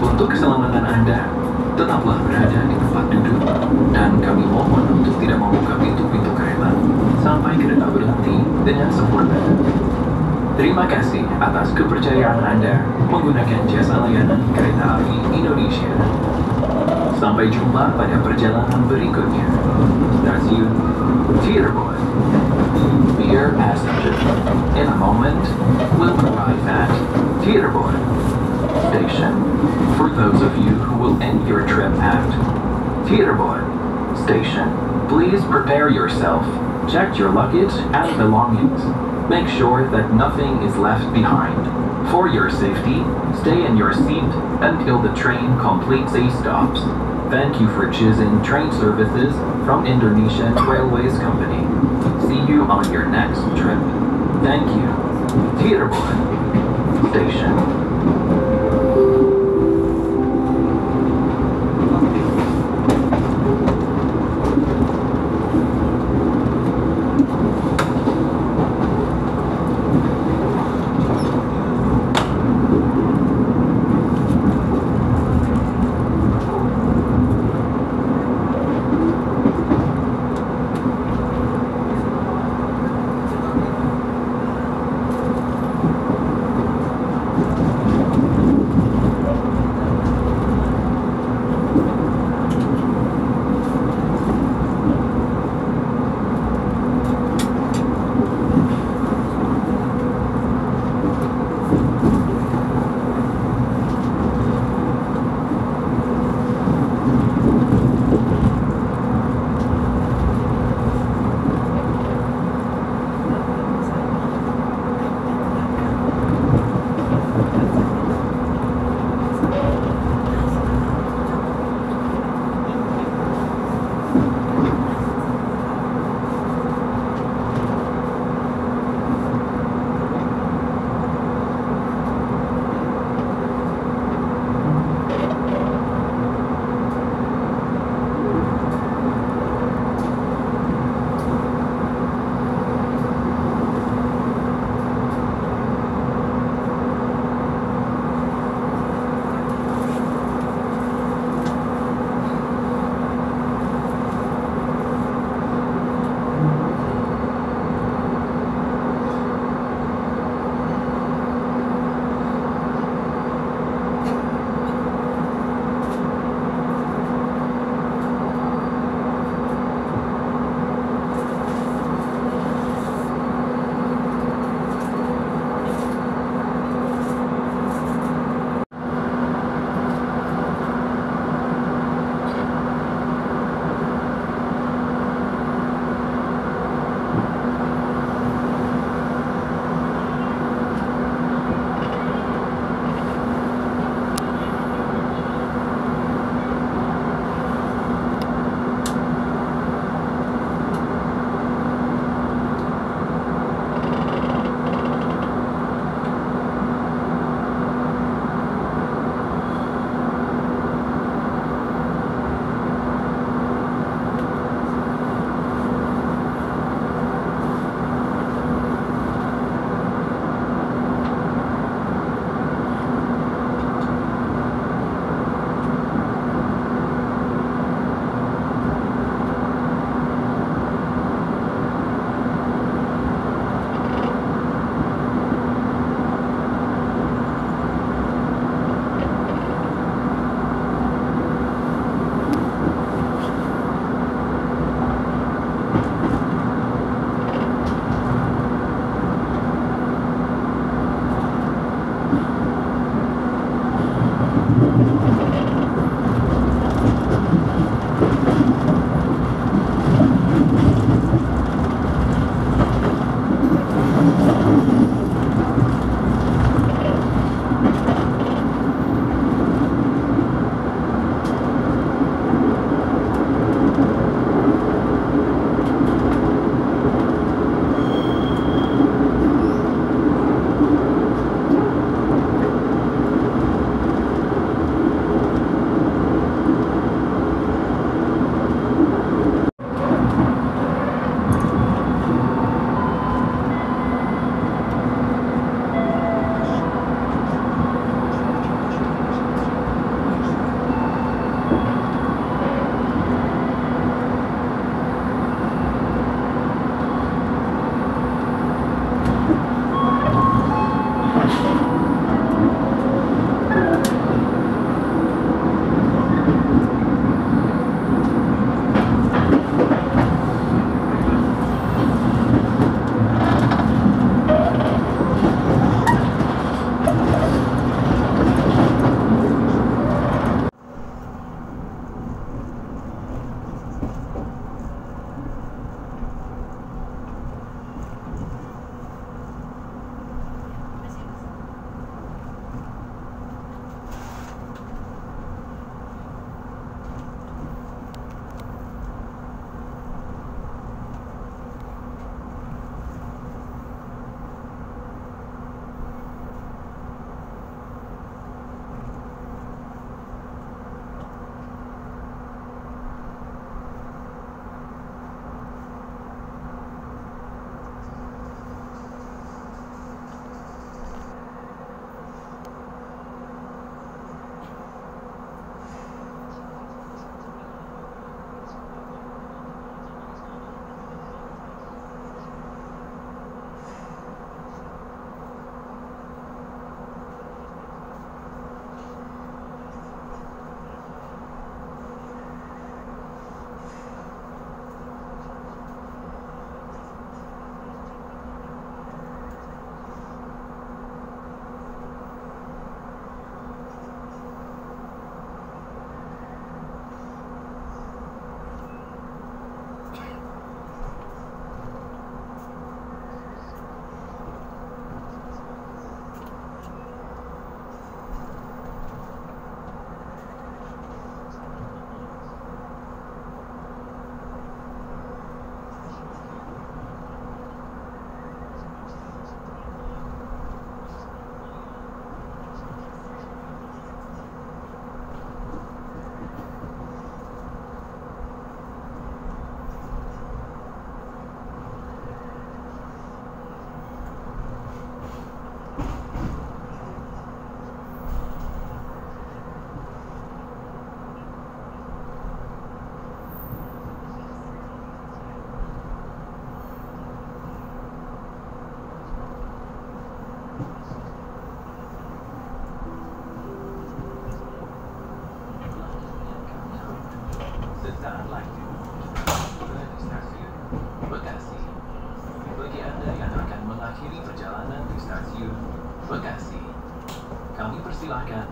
Untuk keselamatan Anda, tetaplah berada di tempat duduk dan kami mohon untuk tidak membuka pintu-pintu kereta sampai kereta berhenti dengan sempurna. Terima kasih atas kepercayaan Anda menggunakan jasa layanan kereta api Indonesia. Sampai jumpa pada perjalanan berikutnya. Stasiun Cirebon. Dear passenger, in a moment we'll arrive at Cirebon Station. For those of you who will end your trip at Cirebon Station, please prepare yourself. Check your luggage and belongings. Make sure that nothing is left behind. For your safety, stay in your seat until the train completes a stop. Thank you for choosing train services from Indonesian Railways Company. See you on your next trip. Thank you. Cirebon Station.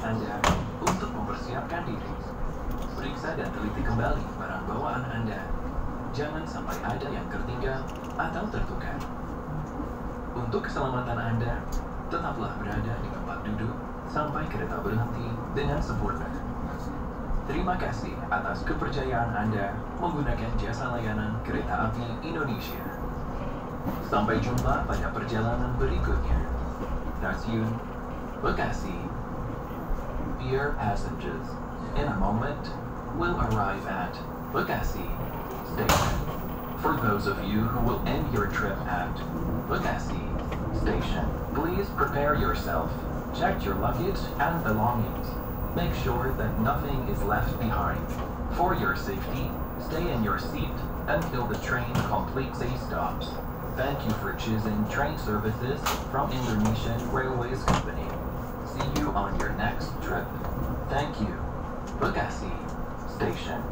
Anda untuk mempersiapkan diri. Periksa dan teliti kembali barang bawaan Anda. Jangan sampai ada yang tertinggal atau tertukar. Untuk keselamatan Anda, tetaplah berada di tempat duduk sampai kereta berhenti dengan sempurna. Terima kasih atas kepercayaan Anda menggunakan jasa layanan Kereta Api Indonesia. Sampai jumpa pada perjalanan berikutnya. Stasiun Bekasi. Dear passengers, in a moment, we'll arrive at Bekasi Station. For those of you who will end your trip at Bekasi Station, please prepare yourself. Check your luggage and belongings. Make sure that nothing is left behind. For your safety, stay in your seat until the train completes a stop. Thank you for choosing train services from Indonesian Railways Company. See you on your next trip. Thank you. Bekasi Station.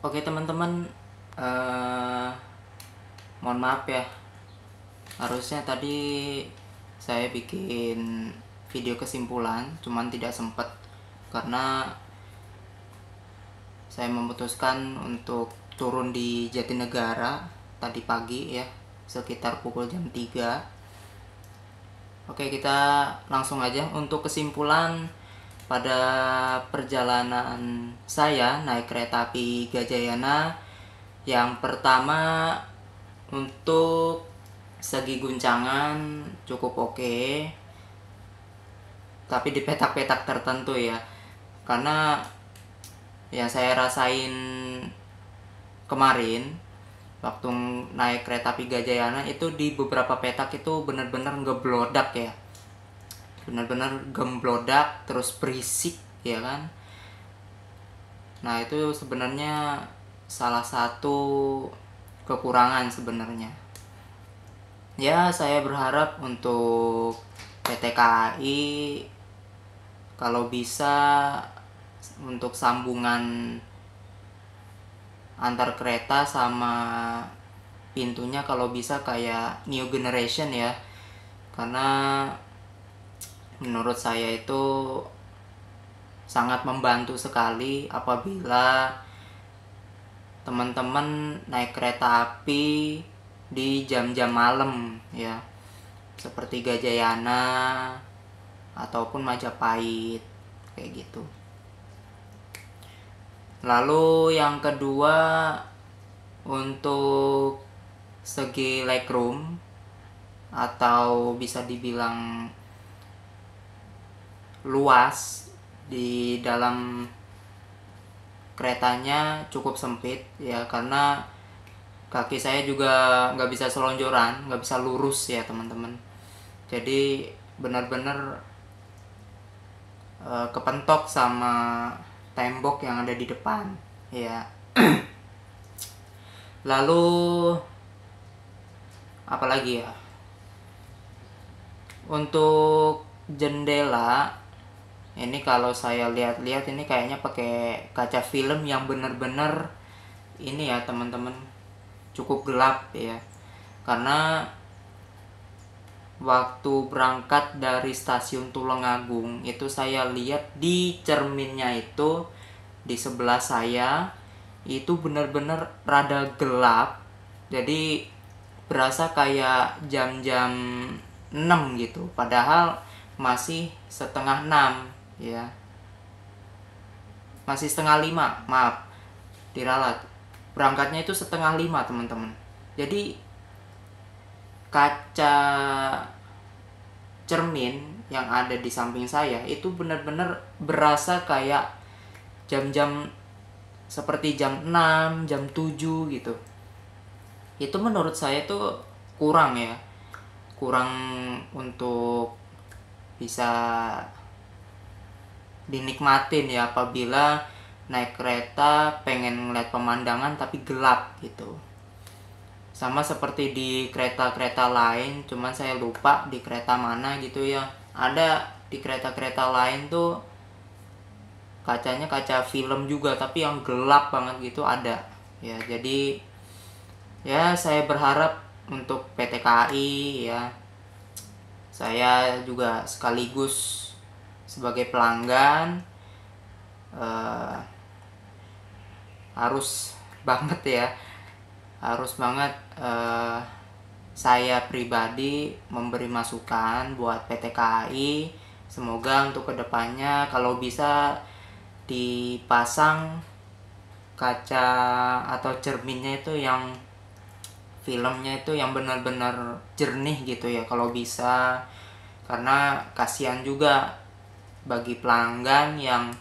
Oke teman-teman, mohon maaf ya, harusnya tadi saya bikin video kesimpulan, cuman tidak sempat karena saya memutuskan untuk turun di Jatinegara tadi pagi ya, sekitar pukul jam 3. Oke, kita langsung aja untuk kesimpulan. Pada perjalanan saya naik kereta api Gajayana, yang pertama untuk segi guncangan cukup oke, tapi di petak-petak tertentu ya, karena yang saya rasain kemarin waktu naik kereta api Gajayana itu di beberapa petak itu benar-benar ngeblodak ya, benar-benar gemblodak, terus berisik ya kan. Nah itu sebenarnya salah satu kekurangan sebenarnya ya. Saya berharap untuk PT KAI kalau bisa untuk sambungan antar kereta sama pintunya kalau bisa kayak new generation ya, karena menurut saya itu sangat membantu sekali apabila teman-teman naik kereta api di jam-jam malam ya, seperti Gajayana ataupun Majapahit kayak gitu. Lalu yang kedua, untuk segi legroom atau bisa dibilang luas di dalam keretanya cukup sempit ya, karena kaki saya juga nggak bisa selonjoran, nggak bisa lurus ya teman-teman. Jadi benar-benar kepentok sama tembok yang ada di depan ya. Lalu apalagi ya, untuk jendela ini kalau saya lihat-lihat ini kayaknya pakai kaca film yang bener-bener ini ya teman-teman, cukup gelap ya. Karena waktu berangkat dari stasiun Tulungagung itu saya lihat di cerminnya itu di sebelah saya itu bener-bener rada gelap. Jadi berasa kayak jam-jam 6 gitu, padahal masih setengah 6 ya, masih setengah 5, maaf diralat, berangkatnya itu setengah 5 teman-teman. Jadi kaca cermin yang ada di samping saya itu benar-benar berasa kayak jam-jam seperti jam 6, jam 7 gitu. Itu menurut saya tuh kurang ya, kurang untuk bisa dinikmatin ya apabila naik kereta pengen ngeliat pemandangan tapi gelap gitu. Sama seperti di kereta-kereta lain, cuman saya lupa di kereta mana gitu ya. Ada di kereta-kereta lain tuh kacanya kaca film juga tapi yang gelap banget gitu ada ya. Jadi ya saya berharap untuk PT KAI ya, saya juga sekaligus sebagai pelanggan harus banget ya, harus banget saya pribadi memberi masukan buat PT KAI. Semoga untuk kedepannya kalau bisa dipasang kaca atau cerminnya itu yang filmnya itu yang benar-benar jernih gitu ya kalau bisa, karena kasihan juga bagi pelanggan yang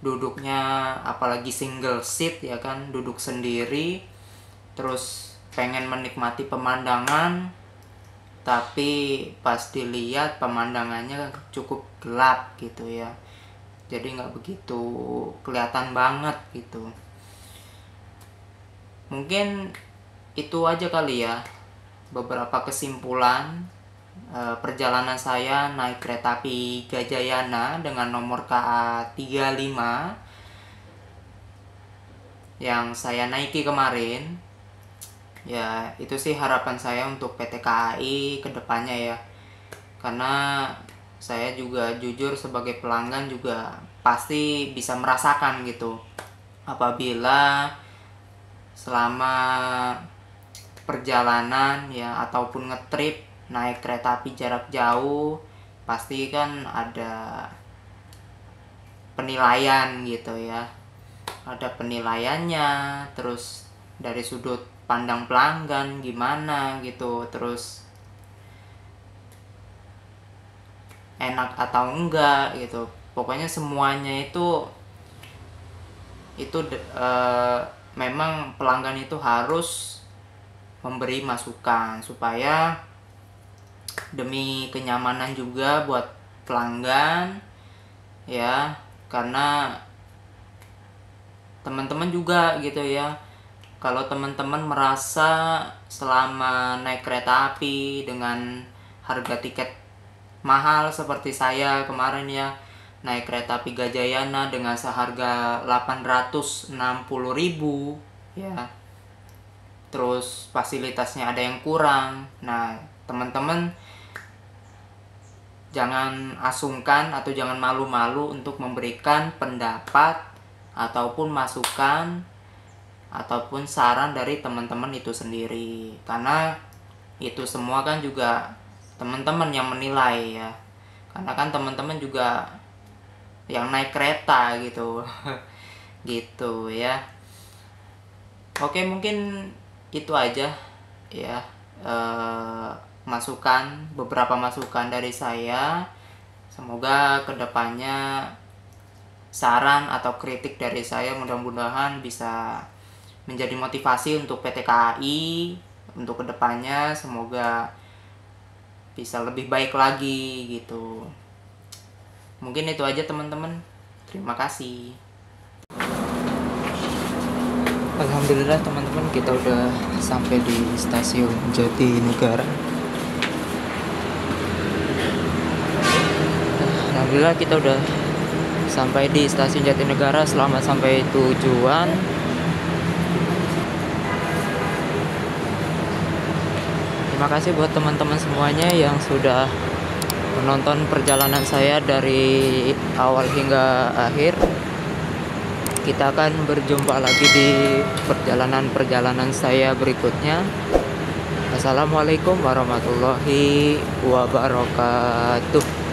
duduknya apalagi single seat ya kan, duduk sendiri terus pengen menikmati pemandangan tapi pas dilihat pemandangannya cukup gelap gitu ya, jadi nggak begitu kelihatan banget gitu. Mungkin itu aja kali ya beberapa kesimpulan perjalanan saya naik kereta api Gajayana dengan nomor KA 35. yang saya naiki kemarin. Ya itu sih harapan saya untuk PT KAI kedepannya ya, karena saya juga jujur sebagai pelanggan juga pasti bisa merasakan gitu apabila selama perjalanan ya ataupun ngetrip naik kereta api jarak jauh, pasti kan ada penilaian gitu ya, ada penilaiannya, terus dari sudut pandang pelanggan gimana gitu, terus enak atau enggak gitu, pokoknya semuanya itu memang pelanggan itu harus memberi masukan supaya demi kenyamanan juga buat pelanggan ya, karena teman-teman juga gitu ya, kalau teman-teman merasa selama naik kereta api dengan harga tiket mahal seperti saya kemarin ya, naik kereta api Gajayana dengan seharga 860.000 ya, terus fasilitasnya ada yang kurang. Nah, teman-teman jangan asungkan atau jangan malu-malu untuk memberikan pendapat ataupun masukan ataupun saran dari teman-teman itu sendiri, karena itu semua kan juga teman-teman yang menilai ya, karena kan teman-teman juga yang naik kereta gitu gitu ya. Oke, mungkin itu aja ya, beberapa masukan dari saya. Semoga kedepannya saran atau kritik dari saya mudah-mudahan bisa menjadi motivasi untuk PT KAI untuk kedepannya, semoga bisa lebih baik lagi gitu. Mungkin itu aja teman-teman, terima kasih. Alhamdulillah teman-teman, kita udah sampai di stasiun Jatinegara. Alhamdulillah kita udah sampai di stasiun Jatinegara. Selamat sampai tujuan. Terima kasih buat teman-teman semuanya yang sudah menonton perjalanan saya dari awal hingga akhir. Kita akan berjumpa lagi di perjalanan-perjalanan saya berikutnya. Assalamualaikum warahmatullahi wabarakatuh.